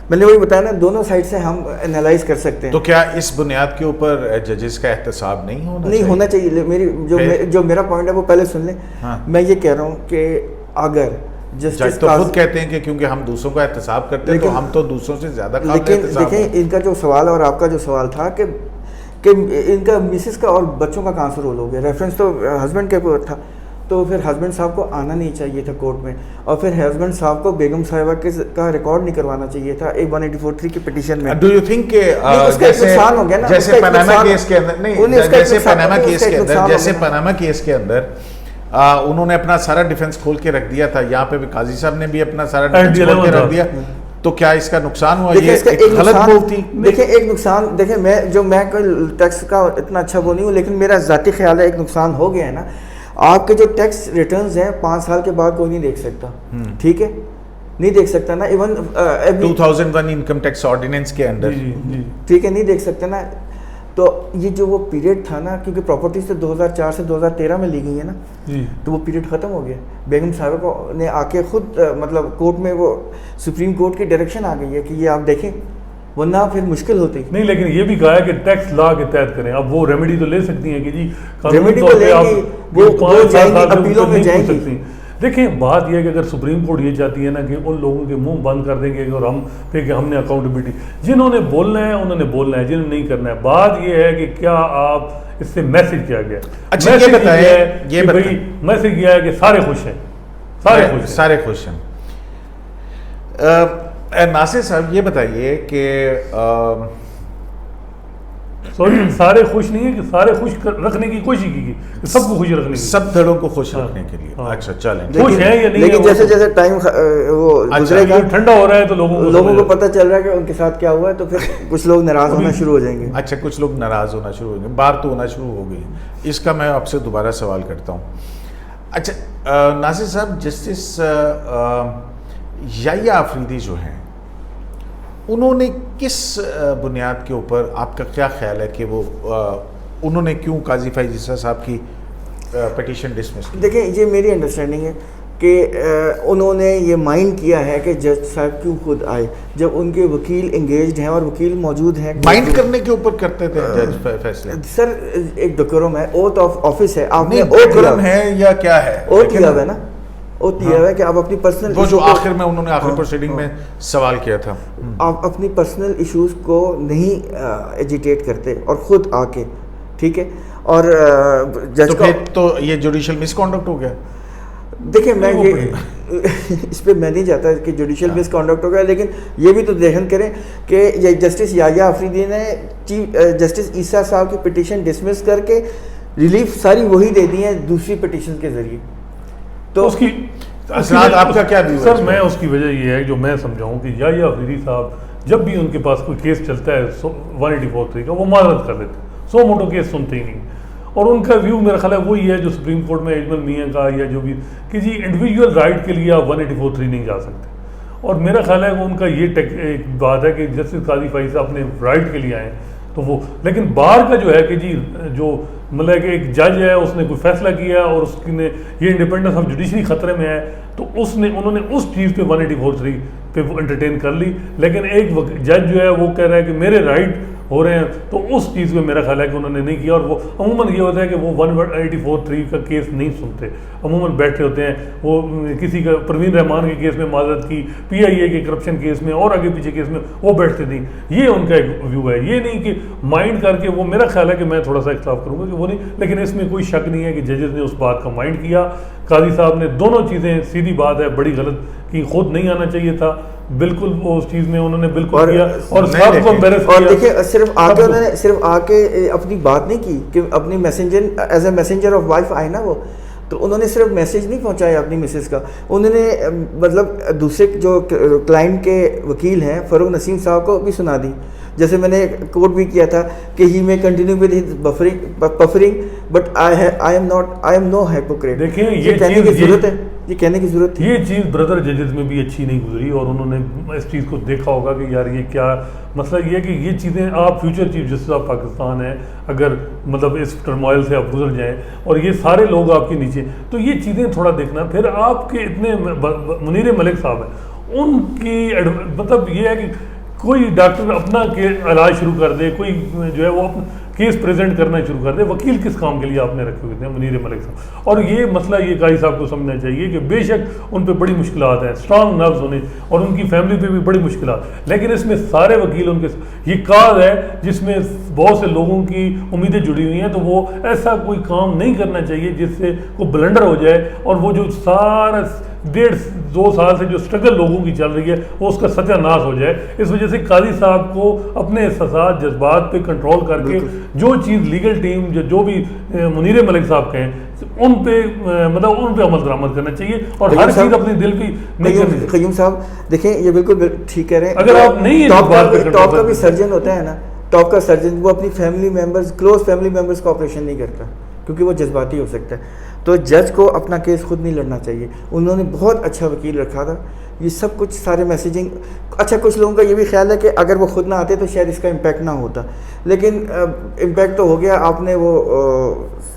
Speaker 2: میں نے وہی بتایا نا دونوں سائڈ سے ہم انالائز کر سکتے ہیں.
Speaker 1: تو کیا اس بنیاد کے اوپر ججز کا احتساب نہیں
Speaker 2: ہونا چاہیے؟ میری جو میرا پوائنٹ ہے وہ پہلے سن لیں. میں یہ کہہ رہا ہوں کہ اگر
Speaker 1: جج تو خود کہتے ہیں کہ کیونکہ ہم دوسروں کا احتساب کرتے ہیں تو ہم تو دوسروں سے زیادہ قابل احتساب ہیں.
Speaker 2: دیکھیں ان کا جو سوال اور آپ کا جو سوال تھا کہ ان کا مسز کا اور بچوں کا کہاں سے رول ہو گیا, ریفرنس تو ہسبینڈ کے اوپر تھا, تو پھر ہسبینڈ صاحب کو آنا نہیں چاہیے تھا کورٹ میں, اور پھر ہسبینڈ صاحب کو بیگم صاحبہ کا ریکارڈ نہیں کروانا چاہیے تھا 184(3) کی پٹیشن میں.
Speaker 1: ڈو یو تھنک کہ جیسے پاناما کیس کے اندر نہیں, جیسے پاناما کیس کے اندر انہوں نے اپنا سارا ڈیفنس کھول کے رکھ دیا تھا, یہاں پہ بھی قاضی صاحب نے بھی اپنا سارا ڈیفنس کھول کے رکھ دیا, تو کیا اس کا نقصان ہوا؟
Speaker 2: دیکھیں
Speaker 1: یہ
Speaker 2: اس کا
Speaker 1: ایک
Speaker 2: ایک
Speaker 1: غلط
Speaker 2: نقصان،
Speaker 1: موو تھی.
Speaker 2: دیکھیں ایک نقصان، دیکھیں میں کوئی ٹیکس کا اتنا اچھا وہ نہیں ہوں، لیکن میرا ذاتی خیال ہے ایک نقصان ہو گیا ہے نا. آپ کے جو ٹیکس ریٹرنز ہیں 5 سال کے بعد کوئی نہیں دیکھ سکتا، ٹھیک ہے، نہیں دیکھ سکتا نا. ایون
Speaker 1: 2001 انکم ٹیکس آرڈیننس کے اندر،
Speaker 2: ٹھیک ہے، نہیں دیکھ سکتا نا. تو یہ جو وہ پیریڈ تھا نا، کیونکہ پراپرٹیز تو 2004 سے 2013 میں لی گئی ہے نا، تو وہ پیریڈ ختم ہو گیا. بیگم صاحبہ کو نے آ کے خود مطلب کورٹ میں وہ سپریم کورٹ کی ڈائریکشن آ گئی ہے کہ یہ آپ دیکھیں، ورنہ پھر مشکل ہوتی.
Speaker 3: نہیں لیکن یہ بھی کہا ہے کہ ٹیکس لا کے تحت کریں. اب وہ ریمیڈی تو لے سکتی ہیں کہ جی
Speaker 2: ریمیڈی تو لیں گی، وہ جائیں گی اپیلوں میں جائیں گی.
Speaker 3: دیکھیں بات یہ ہے کہ اگر سپریم کورٹ یہ چاہتی ہے نا کہ ان لوگوں کے منہ بند کر دیں گے اور ہم پھر کہ ہم نے اکاؤنٹیبلٹی، جنہوں نے بولنا ہے انہوں نے بولنا ہے، جنہوں نے نہیں کرنا ہے. بات یہ ہے کہ کیا آپ اس سے میسج کیا گیا؟
Speaker 1: اچھا یہ بتائیں، یہ
Speaker 3: بھائی میسج کیا ہے کہ سارے خوش ہیں،
Speaker 1: سارے خوش ہیں. ناصر صاحب یہ بتائیے کہ
Speaker 3: سارے خوش نہیں ہیں کہ سارے خوش رکھنے کی کوشش کی گئی، سب کو خوش رکھنے کی،
Speaker 1: سب دھڑوں کو خوش رکھنے کے لیے. اچھا چلیں،
Speaker 3: خوش ہیں یا نہیں.
Speaker 2: لیکن جیسے جیسے ٹائم وہ گزرے گا،
Speaker 3: ٹھنڈا ہو رہا ہے تو لوگوں
Speaker 2: کو پتہ چل رہا ہے کہ ان کے ساتھ کیا ہوا ہے، تو پھر کچھ لوگ ناراض ہونا شروع ہو جائیں گے.
Speaker 1: اچھا کچھ لوگ ناراض ہونا شروع ہو گئے، بات تو ہونا شروع ہو گئی. اس کا میں آپ سے دوبارہ سوال کرتا ہوں. اچھا ناصر صاحب، جسٹس یحییٰ آفریدی جو ہیں، انہوں نے کس بنیاد کے اوپر، آپ کا کیا خیال ہے کہ وہ انہوں نے کیوں قاضی فائز عیسیٰ صاحب کی پٹیشن ڈسمس کی؟
Speaker 2: دیکھیں یہ میری انڈرسٹینڈنگ ہے کہ انہوں نے یہ مائنڈ کیا ہے کہ جج صاحب کیوں خود آئے جب ان کے وکیل انگیجڈ ہیں اور وکیل موجود ہیں.
Speaker 1: مائنڈ کرنے کے اوپر کرتے تھے جج فیصلے؟
Speaker 2: سر ایک ڈکورم ہے، اوتھ آف آفس ہے، آپ نے
Speaker 1: ڈکورم ہے یا کیا ہے؟
Speaker 2: اوتھ کیا ہوا ہے نا، اوتھ کیا ہوا ہے کہ آپ اپنی پرسنل،
Speaker 1: وہ جو آخر میں انہوں نے آخری پروسیڈنگ میں سوال کیا تھا،
Speaker 2: آپ اپنی پرسنل ایشوز کو نہیں ایجیٹیٹ کرتے اور خود آ کے، ٹھیک ہے. اور جج کو
Speaker 1: تو یہ جوڈیشل مس کانڈکٹ ہو گیا.
Speaker 2: دیکھیں میں یہ اس پہ میں نہیں چاہتا کہ جوڈیشل مس کانڈکٹ ہو گیا، لیکن یہ بھی تو ذہن کریں کہ یہ جسٹس یحییٰ آفریدی نے چیف جسٹس عیسیٰ صاحب کی پٹیشن ڈسمس کر کے ریلیف ساری وہی دے دی ہیں دوسری پٹیشن کے ذریعے. تو
Speaker 3: اس کی
Speaker 1: آپ کا کیا ویو ہے؟
Speaker 3: سر میں اس کی وجہ یہ ہے جو میں سمجھاؤں کہ یحییٰ آفریدی صاحب جب بھی ان کے پاس کوئی کیس چلتا ہے 184(3) کا، وہ معذرت کر لیتے ہیں، 100 موٹو کیس سنتے ہی نہیں. اور ان کا ویو میرا خیال ہے وہی ہے جو سپریم کورٹ میں اجمل میاں کا یا جو بھی، کہ جی انڈیویجول رائٹ کے لیے آپ 184(3) نہیں جا سکتے. اور میرا خیال ہے کہ ان کا یہ ایک بات ہے کہ جسٹس قاضی فائز صاحب اپنے رائٹ کے لیے آئے تو وہ، لیکن بار کا جو ہے کہ جی جو مطلب کہ ایک جج ہے اس نے کوئی فیصلہ کیا اور اس نے یہ انڈیپینڈنس آف جوڈیشری خطرے میں ہے، تو انہوں نے اس چیز پہ 184(3) پہ وہ انٹرٹین کر لی. لیکن ایک جج جو ہے وہ کہہ رہا ہے کہ میرے رائٹ ہو رہے ہیں، تو اس چیز میں میرا خیال ہے کہ انہوں نے نہیں کیا. اور وہ عموماً یہ ہوتا ہے کہ وہ 184(3) کا کیس نہیں سنتے، عموماً بیٹھے ہوتے ہیں. وہ کسی کا پروین رحمان کے کیس میں معذرت کی، PIA کے کرپشن کیس میں اور آگے پیچھے کیس میں وہ بیٹھتے نہیں. یہ ان کا ایک ویو ہے، یہ نہیں کہ مائنڈ کر کے وہ. میرا خیال ہے کہ میں تھوڑا سا اختلاف کروں گا کہ وہ نہیں، لیکن اس میں کوئی شک نہیں ہے کہ ججز نے اس بات کا مائنڈ کیا. قاضی صاحب نے دونوں چیزیں، سیدھی بات ہے، بڑی غلط کی، خود نہیں آنا چاہیے تھا بالکل وہ اس چیز میں، انہوں نے بالکل کیا اور سب کو امبیرس کیا.
Speaker 2: اور دیکھیں صرف آ کے انہوں نے صرف آ کے اپنی بات نہیں کی کہ اپنی messenger as a messenger of wife آئے نا وہ، تو انہوں نے صرف میسیج نہیں پہنچایا اپنی مسز کا، انہوں نے مطلب دوسرے جو کلائنٹ کے وکیل ہیں فروغ نسیم صاحب کو بھی سنا دی. جیسے میں نے کوٹ بھی کیا تھا کہ ہی میں continue with his buffering but I am no hypocrite.
Speaker 3: دیکھیں
Speaker 2: یہ کہنے کی ضرورت ہے، یہ کہنے کی ضرورت تھی.
Speaker 3: یہ چیز بردر ججز میں بھی اچھی نہیں گزری اور انہوں نے اس چیز کو دیکھا ہوگا کہ یار یہ کیا مسئلہ. یہ ہے کہ یہ چیزیں آپ future chief justice of Pakistan ہیں، اگر مطلب اس ٹرموائل سے آپ گزر جائیں اور یہ سارے لوگ آپ کے نیچے، تو یہ چیزیں تھوڑا دیکھنا. پھر آپ کے اتنے منیر ملک صاحب ہیں، ان کی مطلب یہ ہے کہ کوئی ڈاکٹر اپنا علاج شروع کر دے، کوئی جو ہے وہ اپنا کیس پریزنٹ کرنا شروع کر دے، وکیل کس کام کے لیے آپ نے رکھے ہوئے تھے منیر ملک صاحب. اور یہ مسئلہ یہ قاضی صاحب کو سمجھنا چاہیے کہ بے شک ان پہ بڑی مشکلات ہیں، اسٹرانگ نروز ہونے اور ان کی فیملی پہ بھی بڑی مشکلات، لیکن اس میں سارے وکیل ان کے یہ کاز ہے جس میں بہت سے لوگوں کی امیدیں جڑی ہوئی ہیں. تو وہ ایسا کوئی کام نہیں کرنا چاہیے جس سے کوئی بلنڈر ہو جائے اور وہ جو سارا 1.5-2 سال سے جو اسٹرگل لوگوں کی چل رہی ہے وہ اس کا ستیہ ناش ہو جائے. اس وجہ سے قاضی صاحب کو اپنے احساسات جذبات پہ کنٹرول کر کے جو چیز لیگل ٹیم جو بھی منیر ملک صاحب کہیں ان پہ مطلب ان پہ عمل درآمد کرنا چاہیے اور ہر چیز اپنے دل کی نہیں کرنی.
Speaker 2: قیوم صاحب دیکھیں یہ بالکل ٹھیک کہہ رہے ہیں.
Speaker 3: اگر آپ نہیں
Speaker 2: ٹاپ کا بھی سرجن ہوتا ہے نا, ٹاپ کا سرجن وہ اپنی family members close family members کا آپریشن نہیں کرتا کیونکہ وہ جذباتی ہو سکتا ہے. تو جج کو اپنا کیس خود نہیں لڑنا چاہیے. انہوں نے بہت اچھا وکیل رکھا تھا. یہ سب کچھ سارے میسیجنگ اچھا, کچھ لوگوں کا یہ بھی خیال ہے کہ اگر وہ خود نہ آتے تو شاید اس کا امپیکٹ نہ ہوتا, لیکن امپیکٹ تو ہو گیا. آپ نے وہ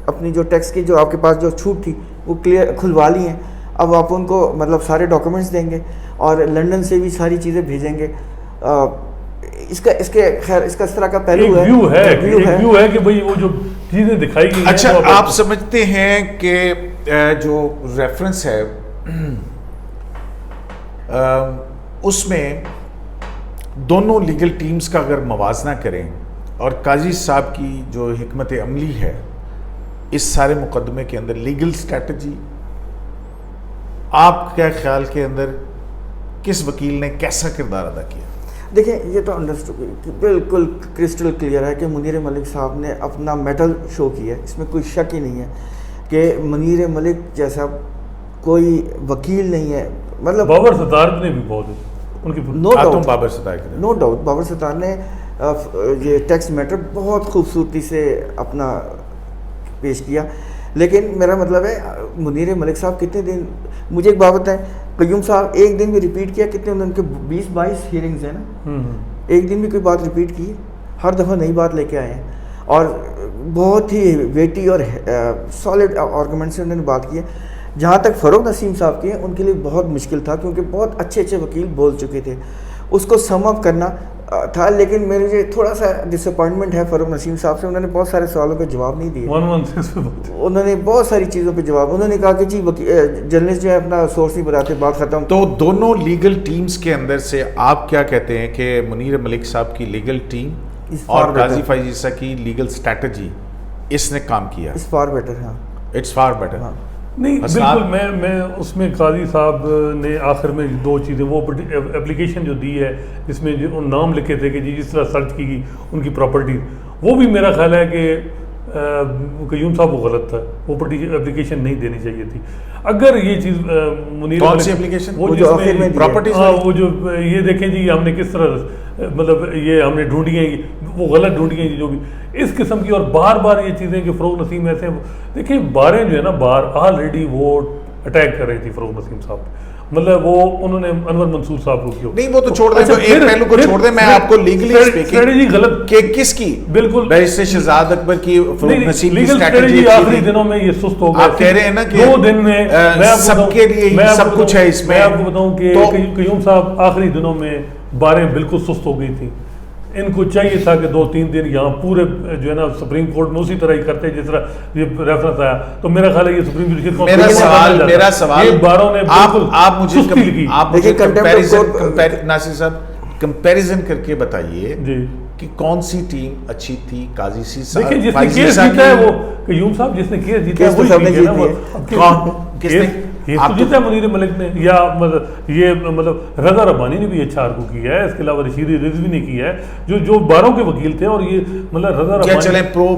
Speaker 2: اپنی جو ٹیکس کی جو آپ کے پاس جو چھوٹ تھی وہ کلیئر کھلوا لی ہیں. اب آپ ان کو مطلب سارے ڈاکومنٹس دیں گے اور لنڈن سے بھی ساری چیزیں بھیجیں گے. اس کے خیر اس کا اس طرح کا پہلو ہے,
Speaker 3: ویو ہے کہ بھئی وہ جو چیزیں دکھائی گئی.
Speaker 1: اچھا آپ سمجھتے ہیں کہ جو ریفرنس ہے اس میں دونوں لیگل ٹیمز کا اگر موازنہ کریں اور قاضی صاحب کی جو حکمت عملی ہے اس سارے مقدمے کے اندر, لیگل اسٹریٹجی, آپ کے خیال کے اندر کس وکیل نے کیسا کردار ادا کیا؟
Speaker 2: دیکھیں یہ تو انڈرسٹوڈ بالکل کرسٹل کلیئر ہے کہ منیر ملک صاحب نے اپنا میٹل شو کیا ہے. اس میں کوئی شک ہی نہیں ہے کہ منیر ملک جیسا کوئی وکیل نہیں ہے. مطلب
Speaker 3: بابر ستار نے بھی بہت ان کی
Speaker 2: نو ڈاؤٹ بابر ستار نے یہ ٹیکس میٹر بہت خوبصورتی سے اپنا پیش کیا. لیکن میرا مطلب ہے منیر ملک صاحب کتنے دن, مجھے ایک بات بتائیں, قیوم صاحب ایک دن بھی ریپیٹ کیا کتنے ان کے 20-22 ہیئرنگز ہیں نا, ایک دن بھی کوئی بات ریپیٹ کی, ہر دفعہ نئی بات لے کے آئے ہیں اور بہت ہی ویٹی اور سالڈ آرگومنٹ سے انہوں نے بات کی ہے. جہاں تک فروغ نسیم صاحب کی ہیں ان کے لیے بہت مشکل تھا کیونکہ بہت اچھے اچھے وکیل بول چکے تھے, اس کو سم اپ کرنا تھا. لیکن میرے تھوڑا سا ڈس اپوائنٹمنٹ ہے فروغ نسیم صاحب سے, انہوں نے بہت سارے سوالوں کا جواب نہیں دیا. انہوں نے بہت ساری چیزوں پہ جواب, انہوں نے کہا کہ جی جرنلسٹ جو ہے اپنا سورس نہیں بتاتے, بات ختم.
Speaker 1: تو دونوں لیگل ٹیمز کے اندر سے آپ کیا کہتے ہیں کہ منیر ملک صاحب کی لیگل ٹیم اور قاضی فائز عیسیٰ کی لیگل اسٹریٹجی اس نے کام کیا؟
Speaker 2: It's for better. ہاں
Speaker 1: اٹس فار بیٹر.
Speaker 3: نہیں بالکل میں اس میں قاضی صاحب نے آخر میں 2 چیزیں, وہ اپلیکیشن جو دی ہے جس میں جو نام لکھے تھے کہ جی جس طرح سرچ کی گئی ان کی پراپرٹیز, وہ بھی میرا خیال ہے کہ قیوم صاحب وہ غلط تھا, وہ اپلیکیشن نہیں دینی چاہیے تھی. اگر یہ چیز منیر
Speaker 1: کون سی اپلیکیشن؟
Speaker 3: وہ جو پراپرٹیز, وہ جو یہ دیکھیں جی ہم نے کس طرح مطلب یہ ہم نے ڈھونڈی ہیں, وہ غلط ڈھونڈی ہیں جو بھی اس قسم کی, اور بار بار یہ چیزیں کہ فروغ نسیم ایسے دیکھیں باریں جو ہے نا بار آلریڈی وہ اٹیک کر رہی تھی فروغ نسیم صاحب, مطلب وہ انہوں نے انور منصور صاحب کو کیا.
Speaker 1: نہیں وہ تو چھوڑ دیں, تو ایک پہلو کو چھوڑ دیں. میں آپ کو لیگلی
Speaker 3: اسٹریٹجی غلط
Speaker 1: کہ کس کی,
Speaker 3: بالکل
Speaker 1: بیرسٹر شہزاد اکبر کی فروغ نسیم کی
Speaker 3: اسٹریٹجی آخری دنوں میں یہ سست ہو گیا.
Speaker 1: آپ کہہ رہے ہیں نا کہ
Speaker 3: 2 دن میں
Speaker 1: سب کے لیے سب کچھ ہے اس میں.
Speaker 3: میں آپ کو بتاؤں کہ قیوم صاحب آخری دنوں میں باریں بالکل سست ہو گئی تھیں. ان کو چاہیے تھا کہ 2-3 دن یہاں پورے جو ہے نا سپریم کورٹ میں اسی طرح ہی کرتے جس طرح یہ ریفرنس آیا. تو میرا خیال ہے یہ سپریم
Speaker 1: میرا سوال
Speaker 3: باروں نے
Speaker 1: آپ مجھے ناصر صاحب کمپیریزن کر کے بتائیے کہ کون سی ٹیم اچھی تھی. قاضی صاحب
Speaker 3: دیکھیں جس نے کیس جیتا ہے وہ قیوم صاحب, جس نے کیس جیتا ہے وہی ٹھیک ہے نا. کیس تو جیتا ہے منیر ملک نے, یا مطلب یہ مطلب رضا ربانی نے بھی اچھا آرگو کیا ہے, اس کے علاوہ رشید رضوی نے کیا ہے جو باروں کے وکیل تھے. اور یہ مطلب رضا ربانی
Speaker 1: چلیں پرو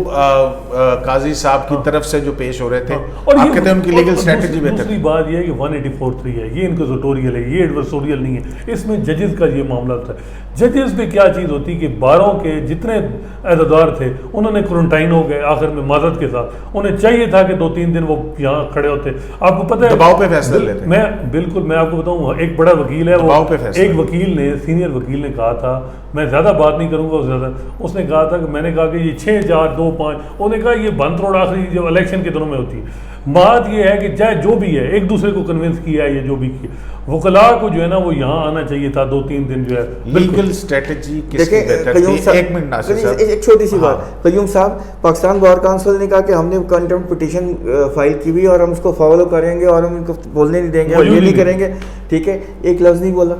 Speaker 1: قاضی صاحب کی طرف سے جو پیش ہو رہے تھے, اور آپ کہتے ہیں ان کی لیگل اسٹریٹجی بہتر.
Speaker 3: دوسری بات یہ ہے کہ 184(3) ہے, یہ انکوزیٹوریل ہے, یہ ایڈورسوریل نہیں ہے. اس میں ججز کا یہ معاملہ ہوتا ہے. ججز پہ کیا چیز ہوتی کہ باروں کے جتنے عہدیدار تھے انہوں نے کوارنٹائن ہو گئے آخر میں معذرت کے ساتھ. انہیں چاہیے تھا کہ 2-3 دن وہ یہاں کھڑے ہوتے. آپ کو پتہ ہے
Speaker 1: دباؤ پہ فیصلہ لیتے.
Speaker 3: میں بالکل میں آپ کو بتاؤں, ایک بڑا وکیل ہے, وہ ایک وکیل نے سینئر وکیل نے کہا تھا, میں زیادہ بات نہیں کروں گا زیادہ, اس نے کہا تھا کہ میں نے کہا کہ یہ 6-4-2-5, انہوں نے کہا یہ بند روڈ آخری جو الیکشن کے دنوں میں ہوتی ہے. بات یہ ہے کہ چاہے جو بھی ہے ایک دوسرے کو کنونس کیا ہے, یہ جو بھی کیا, وکلاء کو جو ہے نا وہ یہاں آنا چاہیے تھا 2-3 دن جو ہے.
Speaker 1: لیگل اسٹریٹجی کس کی بہتر تھی؟ ایک منٹ ناصر صاحب,
Speaker 2: ایک چھوٹی سی بات. قیوم صاحب, پاکستان بار کونسل نے کہا کہ ہم نے کنٹمپٹ پٹیشن فائل کی ہوئی اور ہم اس کو فالو کریں گے اور ہم ان کو بولنے نہیں دیں گے, ہم یہ نہیں کریں گے, ٹھیک ہے. ایک لفظ نہیں بولا,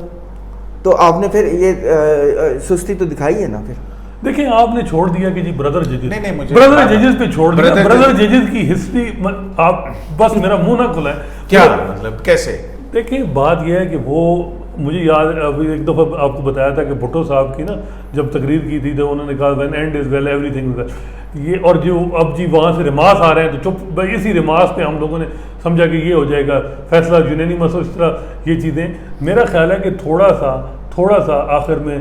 Speaker 2: تو آپ نے پھر یہ سستی تو دکھائی ہے نا. پھر
Speaker 3: دیکھیں آپ نے چھوڑ دیا کہ جی بردر ججز پہ چھوڑ دیا. بردر ججز کی ہسٹری آپ بس میرا منہ نہ کھلائیں.
Speaker 1: کیا مطلب کیسے
Speaker 3: دیکھیں بات یہ ہے کہ وہ مجھے یاد ابھی ایک دفعہ آپ کو بتایا تھا کہ بھٹو صاحب کی نا جب تقریر کی تھی تو انہوں نے کہا when end is well everything is well. یہ اور جو اب جی وہاں سے ریماس آ رہے ہیں تو چپ اسی ریماس پہ ہم لوگوں نے سمجھا کہ یہ ہو جائے گا فیصلہ یونینیمس, اس طرح یہ چیزیں. میرا خیال ہے کہ تھوڑا سا آخر میں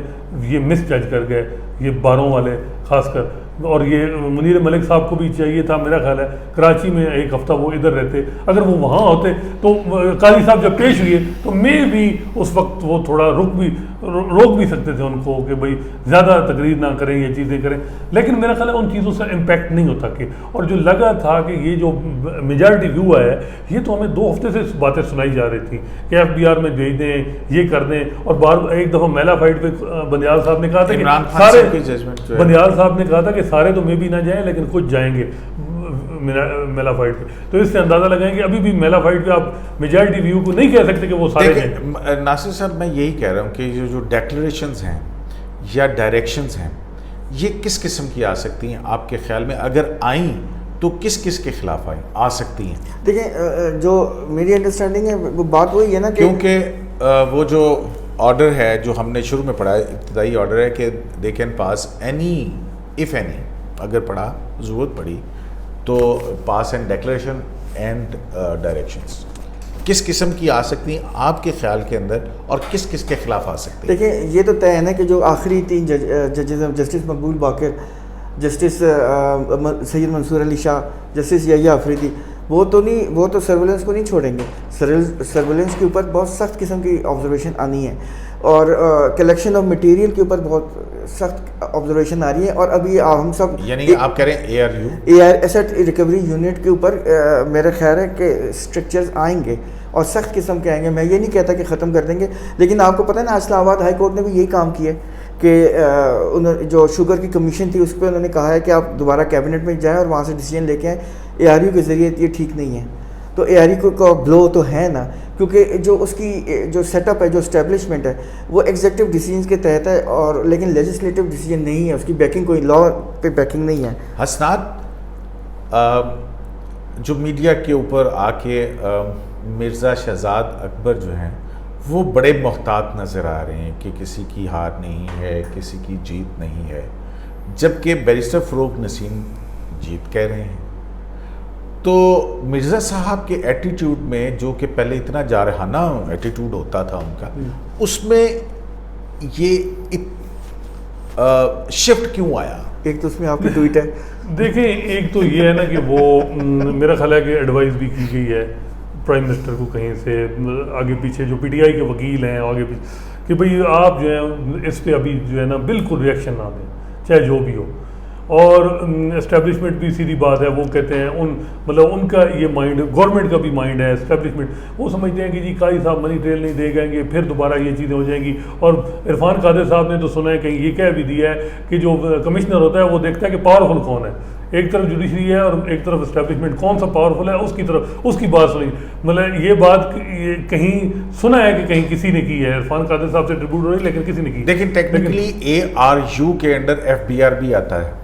Speaker 3: یہ مس جج کر گئے یہ باروں والے خاص کر. اور یہ منیر ملک صاحب کو بھی چاہیے تھا میرا خیال ہے کراچی میں ایک ہفتہ وہ ادھر رہتے, اگر وہ وہاں ہوتے تو قاضی صاحب جب پیش ہوئے تو میں بھی اس وقت وہ تھوڑا روک بھی سکتے تھے ان کو کہ بھائی زیادہ تقریر نہ کریں یہ چیزیں کریں, لیکن میرا خیال ہے ان چیزوں سے امپیکٹ نہیں ہوتا. کہ اور جو لگا تھا کہ یہ جو میجارٹی ویو ہے یہ تو ہمیں 2 ہفتے سے باتیں سنائی جا رہی تھی کہ FBR میں بھیج دیں یہ کر دیں. اور ایک دفعہ میلا فائٹ پہ بندیال صاحب نے کہا تھا کہ سارے بندیال صاحب نے کہا تھا کہ سارے تو میں بھی نہ جائیں لیکن کچھ جائیں گے میلا فائٹ پہ. تو اس سے اندازہ لگائیں کہ ابھی بھی میلا فائٹ پہ آپ میجارٹی ویو کو نہیں کہہ سکتے کہ وہ سارے جائیں.
Speaker 1: ناصر صاحب میں یہی کہہ رہا ہوں کہ جو ڈیکلریشنز ہیں یا ڈائریکشنز ہیں یہ کس قسم کی آ سکتی ہیں آپ کے خیال میں؟ اگر آئیں تو کس کے خلاف آ سکتی ہیں؟
Speaker 2: دیکھیں جو میری انڈرسٹینڈنگ ہے وہ بات وہی ہے نا کہ
Speaker 1: کیونکہ وہ جو آرڈر ہے جو ہم نے شروع میں پڑھا ہے ابتدائی آرڈر ہے کہ they can pass if any اگر پڑھا ضرورت پڑی تو پاس اینڈ ڈیکلیریشن اینڈ ڈائریکشنز کس قسم کی آ سکتی ہیں آپ کے خیال کے اندر اور کس کے خلاف آ سکتی ہیں؟
Speaker 2: دیکھیں یہ تو طے ہے نا کہ جو آخری 3 ججز ہیں جسٹس مقبول باقر, جسٹس سید منصور علی شاہ, جسٹس یحییٰ آفریدی, وہ تو سرولنس کو نہیں چھوڑیں گے. سرولنس کے اوپر بہت سخت قسم کی آبزرویشن آنی ہے اور کلیکشن آف مٹیریل کے اوپر بہت سخت آبزرویشن آ رہی ہے. اور ابھی ہم سب
Speaker 1: یعنی آپ کہہ رہے ہیں
Speaker 2: AR ایسٹ ریکوری یونٹ کے اوپر میرا خیال ہے کہ اسٹرکچرز آئیں گے اور سخت قسم کے آئیں گے. میں یہ نہیں کہتا کہ ختم کر دیں گے, لیکن آپ کو پتہ ہے نا اسلام آباد ہائی کورٹ نے بھی یہی کام کیا ہے کہ جو شوگر کی کمیشن تھی اس پہ انہوں نے کہا ہے کہ آپ دوبارہ کیبنٹ میں جائیں اور وہاں سے ڈیسیجن لے کے آئیں. ARU کے ذریعے یہ ٹھیک نہیں ہے. تو ARU کا بلو تو ہے نا, کیونکہ جو اس کی جو سیٹ اپ ہے جو اسٹیبلشمنٹ ہے وہ ایگزیکٹو ڈیسیجنس کے تحت ہے اور لیکن لیجسلیٹو ڈیسیجن نہیں ہے, اس کی بیکنگ کوئی لا پہ بیکنگ نہیں ہے.
Speaker 1: حسنات جو میڈیا کے اوپر آ کے مرزا شہزاد اکبر جو ہیں وہ بڑے محتاط نظر آ رہے ہیں کہ کسی کی ہار نہیں ہے, کسی کی جیت نہیں ہے, جبکہ بیرسٹر فروغ نسیم جیت کہہ رہے ہیں. تو مرزا صاحب کے ایٹیٹیوڈ میں جو کہ پہلے اتنا جارحانہ ایٹیٹیوڈ ہوتا تھا ان کا, اس میں یہ شفٹ کیوں آیا؟
Speaker 2: ایک تو اس میں آپ کی ٹویٹ ہے.
Speaker 3: دیکھیں ایک تو یہ ہے نا کہ وہ میرا خیال ہے کہ ایڈوائز بھی کی گئی ہے پرائم منسٹر کو کہیں سے آگے پیچھے جو PTI کے وکیل ہیں آگے پیچھے کہ بھئی آپ جو ہے اس پہ ابھی جو ہے نا بالکل ریئیکشن نہ دیں چاہے جو بھی ہو. اور اسٹیبلشمنٹ بھی سیدھی بات ہے, وہ کہتے ہیں ان کا یہ مائنڈ گورنمنٹ کا بھی مائنڈ ہے اسٹیبلشمنٹ وہ سمجھتے ہیں کہ جی قاضی صاحب منی ٹریل نہیں دے گئیں گے پھر دوبارہ یہ چیزیں ہو جائیں گی. اور عرفان قادر صاحب نے تو سنا ہے کہیں یہ کہہ بھی دیا ہے کہ جو کمشنر ہوتا ہے وہ دیکھتا ہے کہ پاورفل کون ہے, ایک طرف جوڈیشری ہے اور ایک طرف اسٹیبلشمنٹ, کون سا پاورفل ہے اس کی طرف اس کی بات سنی. مطلب یہ بات کہیں سنا ہے کہ کہیں کسی نے کی ہے, عرفان قادر صاحب سے ٹریبیوٹ ہو رہی لیکن کسی نے کی.
Speaker 1: لیکن ٹیکنیکلی ARU کے انڈر FBR بھی آتا ہے.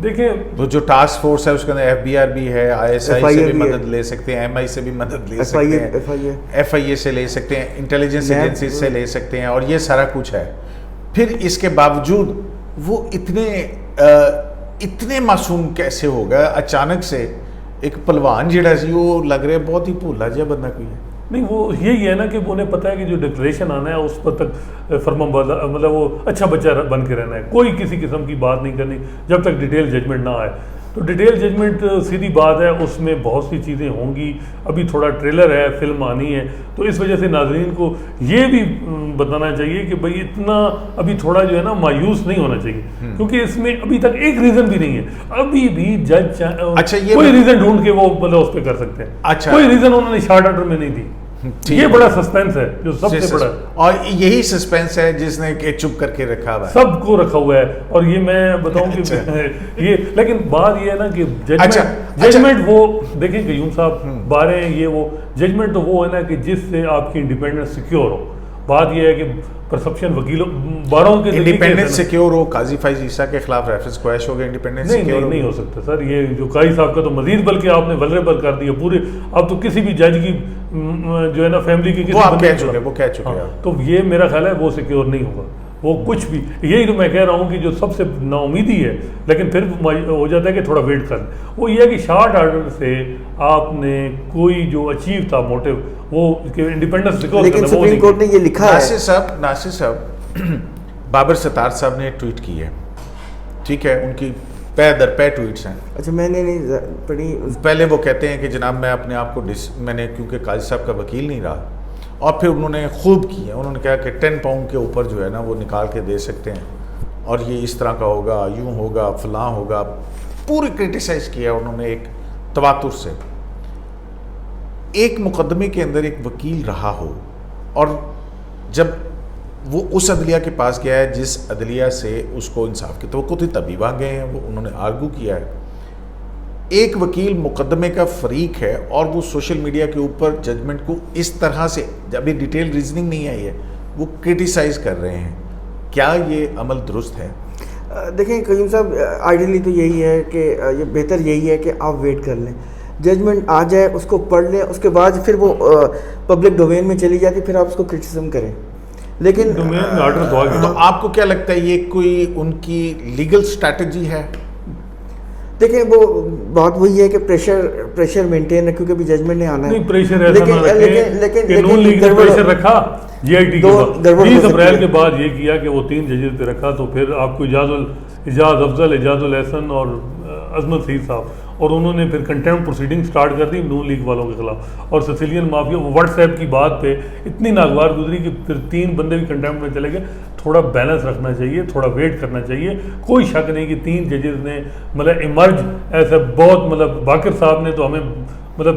Speaker 3: دیکھیں
Speaker 1: وہ جو ٹاسک فورس ہے اس کے اندر FBR بھی ہے, ISI سے بھی مدد لے سکتے ہیں, MI سے بھی مدد لے سکتے ہیں, FIA سے لے سکتے ہیں, انٹیلیجنس ایجنسیز سے لے سکتے ہیں, اور یہ سارا کچھ ہے. پھر اس کے باوجود وہ اتنے معصوم کیسے ہو گیا اچانک سے؟ ایک پلوان جڑا سی وہ لگ رہا ہے بہت ہی بھولا جہا بندہ کوئی ہے.
Speaker 3: نہیں وہ یہی ہے نا کہ انہیں پتہ ہے کہ جو ڈکلیریشن آنا ہے اس پر تک فرما مطلب وہ اچھا بچہ بن کے رہنا ہے, کوئی کسی قسم کی بات نہیں کرنی جب تک ڈیٹیل ججمنٹ نہ آئے. تو ڈیٹیل ججمنٹ سیدھی بات ہے اس میں بہت سی چیزیں ہوں گی, ابھی تھوڑا ٹریلر ہے, فلم آنی ہے, تو اس وجہ سے ناظرین کو یہ بھی بتانا چاہیے کہ بھئی اتنا ابھی تھوڑا جو ہے نا مایوس نہیں ہونا چاہیے, کیونکہ اس میں ابھی تک ایک ریزن بھی نہیں ہے. ابھی بھی جج کوئی ریزن ڈھونڈ کے وہ مطلب اس پہ کر سکتے ہیں, کوئی ریزن انہوں نے شارٹ آرڈر میں نہیں دی. یہ بڑا سسپینس ہے جو سب سے بڑا ہے, اور
Speaker 1: یہی سسپینس ہے جس نے کہ چپ کر کے رکھا ہوا ہے,
Speaker 3: سب کو رکھا ہوا ہے. اور یہ میں بتاؤں کہ یہ لیکن بات یہ ہے نا کہ ججمنٹ وہ دیکھیں قیوم صاحب بارے ہیں, یہ وہ ججمنٹ تو وہ ہے نا کہ جس سے آپ کی انڈیپینڈنس سیکیور ہو, بات یہ ہے کہ پرسپشن وکیلوں باروں کے
Speaker 1: انڈیپینڈنٹ سیکیور ہو، قاضی فائز عیسیٰ کے خلاف ریفرنس کویش ہو گیا انڈیپینڈنٹ سیکیور
Speaker 3: نہیں ہو سکتا سر. یہ جو قاضی صاحب کا تو مزید بلکہ آپ نے ولریبل کر دیا پورے. اب تو کسی بھی جج کی جو ہے نا فیملی کی
Speaker 1: وہ کہہ چکے
Speaker 3: تو یہ میرا خیال ہے وہ سیکیور نہیں ہوگا وہ کچھ بھی. یہی تو میں کہہ رہا ہوں کہ جو سب سے نا امیدی ہے لیکن پھر ہو جاتا ہے کہ تھوڑا ویٹ کر لیں. وہ یہ ہے کہ شارٹ آرڈر سے آپ نے کوئی جو اچیو تھا موٹیو وہ کہ انڈیپینڈنس سیکور
Speaker 2: لیکن سپریم کورٹ نے یہ لکھا ہے.
Speaker 1: ناصر صاحب بابر ستار صاحب نے ٹویٹ کی ہے، ٹھیک ہے، ان کی پے در پے ٹویٹس ہیں.
Speaker 2: اچھا میں نے نہیں پڑھی.
Speaker 1: پہلے وہ کہتے ہیں کہ جناب میں اپنے آپ کو میں نے کیونکہ قاضی صاحب کا وکیل نہیں رہا، اور پھر انہوں نے خوب کی ہے. انہوں نے کہا کہ 10 پاؤنڈ کے اوپر جو ہے نا وہ نکال کے دے سکتے ہیں اور یہ اس طرح کا ہوگا، یوں ہوگا، فلاں ہوگا. پوری کرٹیسائز کیا انہوں نے ایک تواتر سے. ایک مقدمے کے اندر ایک وکیل رہا ہو اور جب وہ اس عدلیہ کے پاس گیا ہے جس عدلیہ سے اس کو انصاف کی توقع تھی تبھی وہاں گئے ہیں، وہ انہوں نے آرگو کیا ہے. ایک وکیل مقدمے کا فریق ہے اور وہ سوشل میڈیا کے اوپر ججمنٹ کو اس طرح سے، ابھی ڈیٹیل ریزننگ نہیں آئی ہے، وہ کرٹیسائز کر رہے ہیں. کیا یہ عمل درست ہے؟
Speaker 2: دیکھیں قیوم صاحب، آئیڈیلی تو یہی ہے کہ یہ بہتر یہی ہے کہ آپ ویٹ کر لیں، ججمنٹ آ جائے اس کو پڑھ لیں، اس کے بعد پھر وہ پبلک ڈومین میں چلی جاتی، پھر آپ اس کو کرٹیسزم کریں. لیکن
Speaker 1: تو آپ کو کیا لگتا ہے یہ کوئی ان کی لیگل اسٹریٹجی ہے؟
Speaker 2: دیکھیں وہ بات وہی ہے کہ پریشر مینٹین ہے کیونکہ بھی ججمنٹ نے آنا ہے.
Speaker 3: نہیں پریشر ایسا نہ رکھیں کہ نون لیگ نے پریشر رکھا جی آئی ٹی کے بعد 20 اپریل کے بعد یہ کیا کہ وہ 3 ججز پہ رکھا، تو پھر آپ کو اعجاز افضل، اعجاز الحسن اور عظمت سعید صاحب، اور انہوں نے پھر کنٹیمپٹ پروسیڈنگ سٹارٹ کر دی نون لیگ والوں کے خلاف. اور سسیلین مافیا واٹس ایپ کی بات پہ اتنی ناگوار گزری کہ پھر 3 بندے بھی کنٹیمپٹ میں چلے گئے. تھوڑا بیلنس رکھنا چاہیے، تھوڑا ویٹ کرنا چاہیے. کوئی شک نہیں کہ 3 ججز نے مطلب ایمرج ایسا بہت، مطلب باقر صاحب نے تو ہمیں مطلب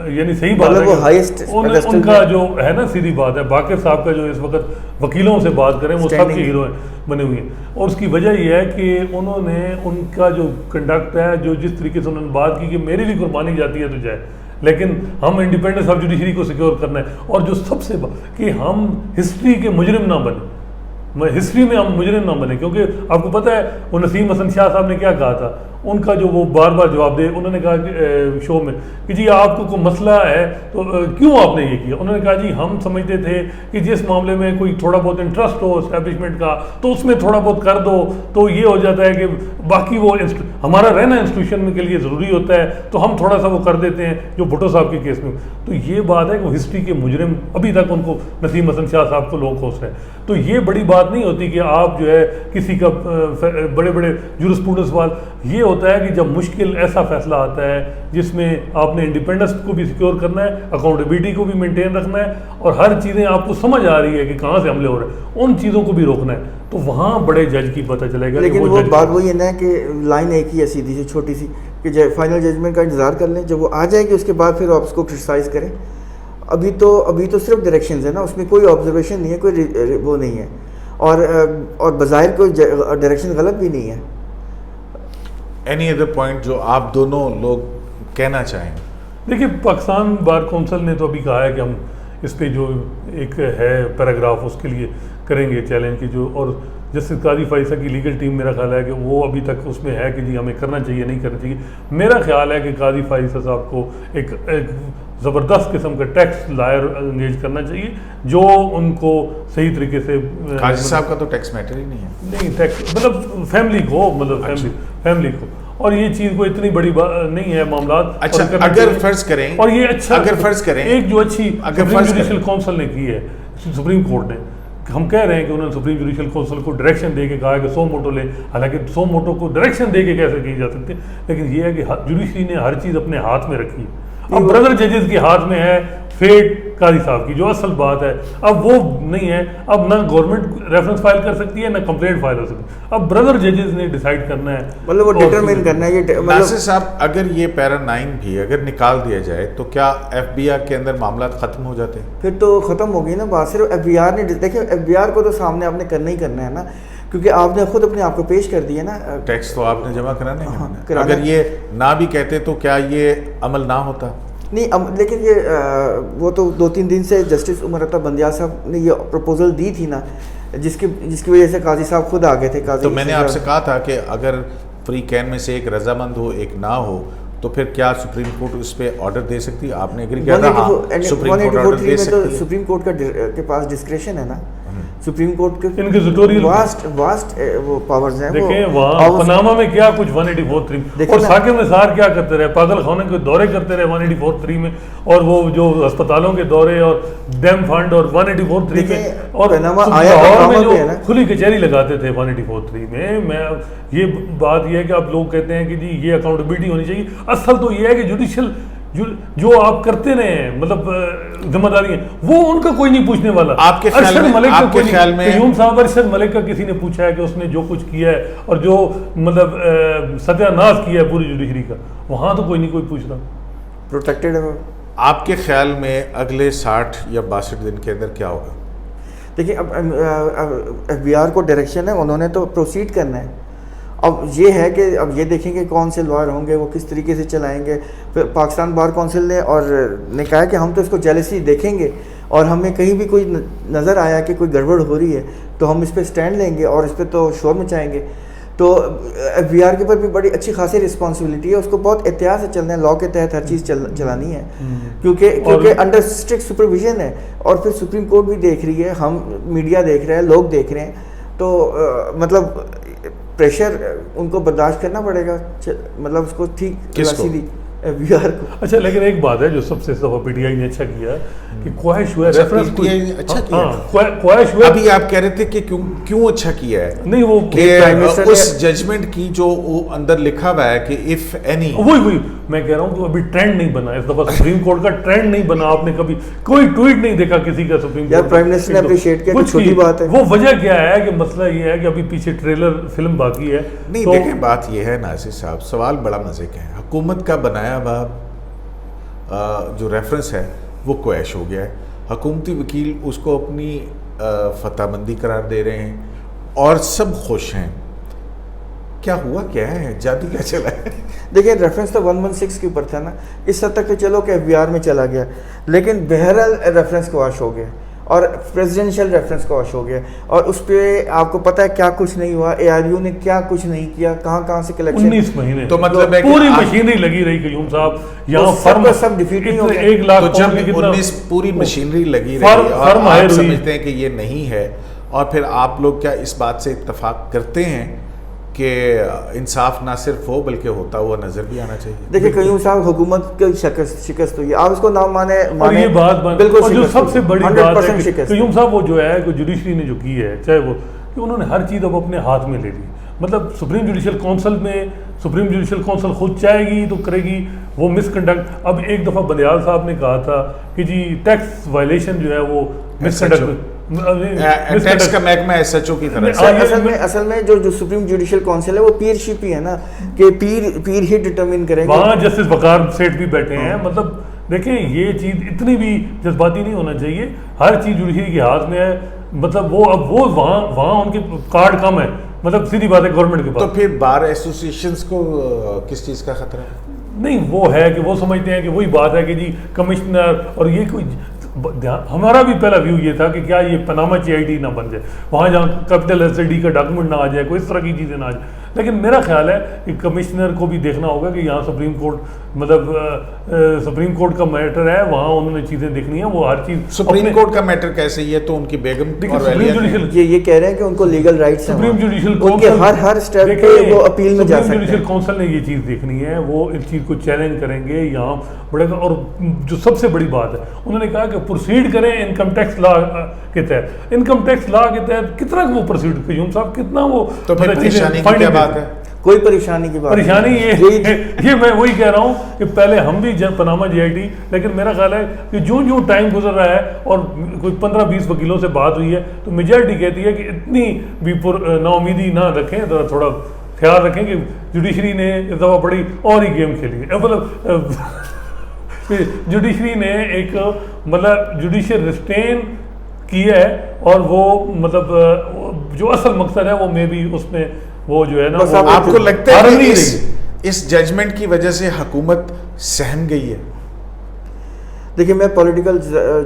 Speaker 3: یعنی صحیح بات ہے ان کا جو ہے نا سیدھی بات ہے، باقر صاحب کا جو اس وقت وکیلوں سے بات کریں وہ سب کے ہیرو ہیں بنے ہوئے ہیں. اور اس کی وجہ یہ ہے کہ انہوں نے ان کا جو کنڈکٹ ہے، جو جس طریقے سے انہوں نے بات کی کہ میری بھی قربانی جاتی ہے تو جائے، لیکن ہم انڈیپینڈنس آف جوڈیشری کو سیکیور کرنا ہے. اور جو سب سے کہ ہم ہسٹری کے مجرم نہ بنیں، ہسٹری میں ہم مجرم نہ بنیں. کیونکہ آپ کو پتہ ہے وہ نسیم حسن شاہ صاحب نے کیا کہا تھا، ان کا جو وہ بار بار جواب دے، انہوں نے کہا کہ شو میں کہ جی آپ کو کوئی مسئلہ ہے تو کیوں آپ نے یہ کیا. انہوں نے کہا جی ہم سمجھتے تھے کہ جس معاملے میں کوئی تھوڑا بہت انٹرسٹ ہو اسٹیبلشمنٹ کا تو اس میں تھوڑا بہت کر دو، تو یہ ہو جاتا ہے کہ باقی وہ ہمارا رہنا انسٹیٹیوشن کے لیے ضروری ہوتا ہے تو ہم تھوڑا سا وہ کر دیتے ہیں جو بھٹو صاحب کے کیس میں. تو یہ بات ہے کہ وہ ہسٹری کے مجرم ابھی تک ان کو نسیم حسن شاہ صاحب کو لوگ کھوس رہے ہیں. تو یہ بڑی بات نہیں ہوتی کہ آپ جو ہے کسی کا بڑے بڑے جورسپروڈنس وال، یہ ہوتا ہے کہ جب مشکل ایسا فیصلہ آتا ہے جس میں آپ نے انڈیپینڈنس کو بھی سیکیور کرنا ہے، اکاؤنٹیبلٹی کو بھی مینٹین رکھنا ہے، اور ہر چیزیں آپ کو سمجھ آ رہی ہے کہ کہاں سے حملے ہو رہے ہیں، ان چیزوں کو بھی روکنا ہے، تو وہاں بڑے جج کی پتہ چلے گا.
Speaker 2: لیکن وہ بات وہی ہے نا کہ لائن ایک ہی ہے سیدھی سی چھوٹی سی کہ فائنل ججمنٹ کا انتظار کر لیں، جب وہ آ جائے گی اس کے بعد پھر آپ اس کو کرٹیسائز کریں. ابھی تو صرف ڈائریکشنز ہے نا، اس میں کوئی آبزرویشن نہیں ہے، کوئی وہ نہیں ہے، اور بظاہر کوئی ڈائریکشن غلط بھی نہیں ہے.
Speaker 1: اینی ادر پوائنٹ جو آپ دونوں لوگ کہنا چاہیں؟
Speaker 3: دیکھیے پاکستان بار کونسل نے تو ابھی کہا ہے کہ ہم اس پہ جو ایک ہے پیراگراف اس کے لیے کریں گے چیلنج کی جو، اور جسٹس قاضی فائزہ کی لیگل ٹیم میرا خیال ہے کہ وہ ابھی تک اس میں ہے کہ جی ہمیں کرنا چاہیے نہیں کرنا چاہیے. میرا خیال ہے کہ قاضی فائزہ صاحب کو ایک زبردست قسم کا ٹیکس لائر انگیج کرنا چاہیے جو ان کو صحیح طریقے سے.
Speaker 1: قاضی صاحب کا تو ٹیکس میٹر ہی نہیں ہے.
Speaker 3: نہیں ٹیکس مطلب فیملی کو، مطلب فیملی کو، اور یہ چیز کوئی اتنی بڑی نہیں ہے معاملات.
Speaker 1: اچھا اگر فرض کریں،
Speaker 3: اور یہ اچھا
Speaker 1: اگر فرض کریں
Speaker 3: ایک جو اچھی جوڈیشل کونسل نے کی ہے سپریم کورٹ نے، ہم کہہ رہے ہیں کہ انہوں نے سپریم جوڈیشل کونسل کو ڈائریکشن دے کے کہا کہ 100 موٹو لیں، حالانکہ 100 موٹو کو ڈائریکشن دے کے کیسے کی جا سکتے، لیکن یہ ہے کہ جوڈیشری نے ہر چیز اپنے ہاتھ میں رکھی ہے. اب برادر ججز کے ہاتھ میں ہے فیٹ قاضی صاحب کی، جو اصل بات ہے اب وہ نہیں ہے. اب نہ گورنمنٹ ریفرنس فائل کر سکتی ہے نہ کمپلینٹ فائل ہو سکتی ہے، اب برادر ججز نے ڈیسائیڈ کرنا ہے،
Speaker 2: مطلب وہ ڈیٹرمین کرنا ہے.
Speaker 1: ناصر صاحب اگر یہ پیرا 9 بھی اگر نکال دیا جائے تو کیا ایف بی آر کے اندر معاملات ختم ہو جاتے ہیں؟
Speaker 2: پھر تو ختم ہو گئی نا بات. صرف ایف بی آر نے دیکھیں، ایف بی آر کو تو سامنے آپ نے کرنا ہی کرنا ہے نا، کیونکہ آپ نے خود اپنے آپ کو پیش کر دیا نا.
Speaker 1: ٹیکس تو آپ نے جمع کرانا ہے. اگر یہ نہ بھی کہتے تو کیا یہ عمل نہ ہوتا؟
Speaker 2: نہیں لیکن یہ وہ تو 2-3 دن سے جسٹس عمر عطا بندیال صاحب نے یہ پروپوزل دی تھی نا، جس کی وجہ سے قاضی صاحب خود آگے تھے.
Speaker 1: تو میں نے آپ سے کہا تھا کہ اگر فریقین میں سے ایک رضامند ہو ایک نہ ہو تو پھر کیا سپریم کورٹ اس پہ آرڈر دے سکتی ہے؟ آپ نے ایگری کیا تھا ہاں سپریم کورٹ آرڈر دے سکتی ہے.
Speaker 2: سپریم کورٹ کے پاس ڈسکریشن ہے نا، سپریم کورٹ کے
Speaker 3: ان کے ٹوٹوریل
Speaker 2: واسٹ وہ پاورز ہیں.
Speaker 3: دیکھیں وہاں پاناما میں کیا کچھ 184(3) اور ثاقب نثار کیا کرتے رہے، پاگل خانے کے دورے کرتے رہے 184(3) میں، اور وہ جو اسپتالوں کے دورے اور ڈیم فنڈ اور 184(3) میں، اور لاہور میں جو کھلی کچہری لگاتے تھے 184(3) میں یہ بات یہ ہے کہ آپ لوگ کہتے ہیں کہ جی یہ اکاؤنٹیبلٹی ہونی چاہیے. اصل تو یہ ہے کہ جوڈیشل جو آپ کرتے رہے ہیں مطلب ذمہ داری ہیں وہ ان کا کوئی نہیں پوچھنے والا.
Speaker 1: آپ کے خیال میں
Speaker 3: قیوم صاحب ارشد ملک کا کسی نے پوچھا ہے کہ اس نے جو کچھ کیا ہے اور جو مطلب ستیہ ناش کیا ہے پوری جوڈیشری کا، وہاں تو کوئی نہیں کوئی پوچھ رہا.
Speaker 2: پروٹیکٹڈ ہے.
Speaker 1: آپ کے خیال میں اگلے 60 یا 62 دن کے اندر کیا ہوگا؟
Speaker 2: دیکھیں اب ایف بی آر کو ڈائریکشن ہے، انہوں نے تو پروسیڈ کرنا ہے. اب یہ ہے کہ اب یہ دیکھیں گے کون سے لائر ہوں گے، وہ کس طریقے سے چلائیں گے. پھر پاکستان بار کونسل نے کہا کہ ہم تو اس کو جیلسی دیکھیں گے، اور ہمیں کہیں بھی کوئی نظر آیا کہ کوئی گڑبڑ ہو رہی ہے تو ہم اس پہ سٹینڈ لیں گے اور اس پہ تو شور مچائیں گے. تو ایف بی آر کے اوپر بھی بڑی اچھی خاصی رسپانسبلٹی ہے، اس کو بہت احتیاط سے چلنا ہے، لاء کے تحت ہر چیز چلانی ہے، کیونکہ انڈر اسٹرکٹ سپرویژن ہے. اور پھر سپریم کورٹ بھی دیکھ رہی ہے، ہم میڈیا دیکھ رہے ہیں، لوگ دیکھ رہے ہیں، تو مطلب پریشر ان کو برداشت کرنا پڑے گا. مطلب اس کو ٹھیک دی ایف بی آر کو.
Speaker 3: اچھا لیکن ایک بات ہے جو سب سے پی ٹی آئی نے اچھا کیا کہ خواہش ہوا ریفرنس
Speaker 1: اچھا کیا
Speaker 3: خواہش ہوا.
Speaker 1: ابھی آپ کہہ رہے تھے کہ کیوں اچھا کیا ہے؟
Speaker 3: نہیں وہ
Speaker 1: اس ججمنٹ کی جو اندر لکھا ہوا ہے کہ اف اینی،
Speaker 3: وہی میں کہہ رہا ہوں کہ ابھی ٹرینڈ نہیں بنا اس دفعہ سپریم کورٹ کا ٹرینڈ نہیں بنا. آپ نے کبھی کوئی ٹویٹ نہیں دیکھا کسی کا سپریم کورٹ
Speaker 2: پرائم منسٹر نے اپریشیٹ کیا کہ چھوٹی بات ہے.
Speaker 3: وہ وجہ کیا ہے کہ مسئلہ یہ ہے کہ ابھی پیچھے ٹریلر فلم باقی ہے.
Speaker 1: نہیں دیکھیں بات یہ ہے ناصر صاحب، سوال بڑا مزے کا ہے. حکومت کا بنایا ہوا جو ریفرنس ہے وہ کویش ہو گیا ہے. حکومتی وکیل اس کو اپنی فتح مندی قرار دے رہے ہیں اور سب خوش ہیں. کیا ہوا کیا ہے؟ جادو کیا چلا ہے؟
Speaker 2: دیکھیں ریفرنس تو 116 کے اوپر تھا نا، اس حد تک کہ چلو کہ ایف بی آر میں چلا گیا، لیکن بہرحال ریفرنس کو واش ہو گیا اور پریزیڈنشیل ریفرنس کو واش ہو گیا. اور اس پہ آپ کو پتہ ہے کیا کچھ نہیں ہوا، اے آر یو نے کیا کچھ نہیں کیا، کہاں سے کلیکشن
Speaker 3: 19 مہینے
Speaker 1: تو مطلب ہے
Speaker 3: پوری مشینری لگی رہی. قیوم صاحب یہاں
Speaker 2: فرم سب ڈیفیٹ نہیں ہو گیا.
Speaker 3: 1 لاکھ
Speaker 1: تو جب 19 پوری مشینری لگی رہی اور آپ سمجھتے ہیں کہ یہ نہیں ہے، اور پھر آپ لوگ کیا اس بات سے اتفاق کرتے ہیں کہ انصاف نہ صرف ہو بلکہ ہوتا ہوا نظر بھی آنا چاہیے؟
Speaker 2: دیکھیں قیوم صاحب حکومت کی شکست ہوئی، آپ اس کو نہ مانے
Speaker 3: یہ بات بالکل. جو سب سے بڑی بات ہے کہ
Speaker 2: شکست
Speaker 3: قیوم صاحب وہ جو ہے جوڈیشری نے جو کی ہے، چاہے وہ کہ انہوں نے ہر چیز اب اپنے ہاتھ میں لے لی. مطلب سپریم جوڈیشل کونسل میں سپریم جوڈیشل کونسل خود چاہے گی تو کرے گی وہ مس کنڈکٹ. اب ایک دفعہ بندیال صاحب نے کہا تھا کہ جی ٹیکس وائلیشن جو ہے وہ مس کنڈکٹ
Speaker 1: ٹیکس کا محکمہ ایس ایچ او کی طرح.
Speaker 2: اصل میں جو سپریم جوڈیشل کونسل ہے وہ پیر شپ ہی ہے نا، کہ پیر ہی ڈٹرمن کریں گے.
Speaker 3: وہاں جسٹس وقار سیٹھ بھی بیٹھے ہیں. مطلب دیکھیں یہ چیز اتنی بھی جذباتی نہیں ہونا چاہیے، ہر چیز جوڈیشری کے ہاتھ میں ہے. مطلب وہ اب وہ وہاں ان کے کارڈ کم ہے. مطلب سیدھی بات ہے گورنمنٹ کے پاس.
Speaker 1: تو پھر بار ایسوسیشنز کو کس چیز کا خطرہ ہے؟
Speaker 3: نہیں وہ ہے کہ وہ سمجھتے ہیں کہ وہی بات ہے کہ جی کمشنر اور یہ کوئی ہمارا بھی پہلا ویو یہ تھا کہ کیا یہ پاناما چی آئی ڈی نہ بن جائے، وہاں جہاں کیپٹل ایس ڈی کا ڈاکومنٹ نہ آ جائے، کوئی اس طرح کی چیزیں نہ آ جائے. لیکن میرا خیال ہے کہ کمشنر کو بھی دیکھنا ہوگا کہ یہاں سپریم کورٹ مطلب سپریم کورٹ کا میٹر ہے، وہاں انہوں نے چیزیں دیکھنی ہیں. وہ ہر چیز
Speaker 1: سپریم کورٹ کا میٹر کیسے یہ تو ان کی بیگم
Speaker 2: یہ کہہ رہے ہیں کہ ان کو لیگل رائٹس ہیں.
Speaker 3: سپریم جوڈیشل
Speaker 2: کونسل ہر اسٹیپ پہ وہ اپیل میں جا سکتے ہیں.
Speaker 3: جوڈیشل کونسل نے یہ چیز دیکھنی ہے، وہ اس چیز کو چیلنج کریں گے یہاں بڑے گا. اور جو سب سے بڑی بات ہے انہوں نے کہا کہ پروسیڈ کریں انکم ٹیکس لا کے تحت. انکم ٹیکس لا کے تحت کتنا وہ پروسیڈ قیوم صاحب کتنا وہ
Speaker 1: تو پھر پریشانی کی کیا بات ہے؟
Speaker 2: کوئی پریشانی کی بات
Speaker 3: پریشانی یہ میں وہی کہہ رہا ہوں کہ پہلے ہم بھی پاناما جی آئی ٹی، لیکن میرا خیال ہے کہ جو ٹائم گزر رہا ہے اور کوئی 15-20 وکیلوں سے بات ہوئی ہے تو میجارٹی کہتی ہے کہ اتنی بھی نا امیدی نہ رکھیں، تھوڑا خیال رکھیں کہ جوڈیشری نے اس دفعہ بڑی اور ہی گیم کھیلی ہے. مطلب جوڈیشری نے ایک مطلب جوڈیشل ریسٹین کی ہے اور وہ مطلب جو اصل مقصد ہے وہ میں بھی اس میں وہ جو ہے نا
Speaker 1: آپ کو لگتا ہے کہ اس ججمنٹ کی وجہ سے حکومت سہم گئی ہے؟
Speaker 2: دیکھیے میں پولیٹیکل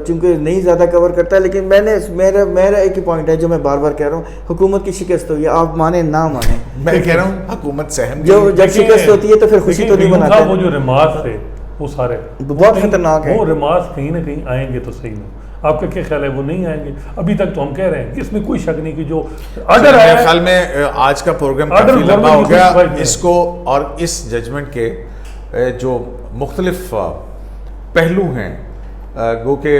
Speaker 2: چونکہ نہیں زیادہ کور کرتا لیکن میں نے میرا ایک ہی پوائنٹ ہے جو میں بار بار کہہ رہا ہوں, حکومت کی شکست ہوئی ہے, آپ مانیں نہ مانیں,
Speaker 1: میں کہہ رہا ہوں حکومت سہم
Speaker 2: جو جب شکست ہوتی ہے تو پھر خوشی تو نہیں مناتے.
Speaker 3: وہ جو ریمارکس تھے وہ سارے
Speaker 2: بہت خطرناک ہے.
Speaker 3: وہ ریمارکس کہیں نہ کہیں آئیں گے تو صحیح میں, آپ کا کیا خیال ہے وہ نہیں آئیں گے؟ ابھی تک تو ہم کہہ رہے ہیں کہ اس میں کوئی شک نہیں کہ جو آرڈر
Speaker 1: میرے
Speaker 3: ہے.
Speaker 1: خیال میں آج کا پروگرام کافی لمبا ہو گیا. اس کو اور اس ججمنٹ کے جو مختلف پہلو ہیں, گو کہ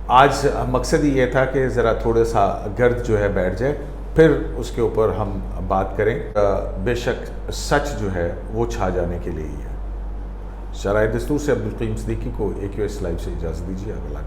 Speaker 1: آج مقصد ہی یہ تھا کہ ذرا تھوڑا سا گرد جو ہے بیٹھ جائے, پھر اس کے اوپر ہم بات کریں. بے شک سچ جو ہے وہ چھا جانے کے لیے ہی ہے. شرائع دستور سے عبدالقیوم صدیقی کو AQS لائیو سے اجازت دیجیے. اللہ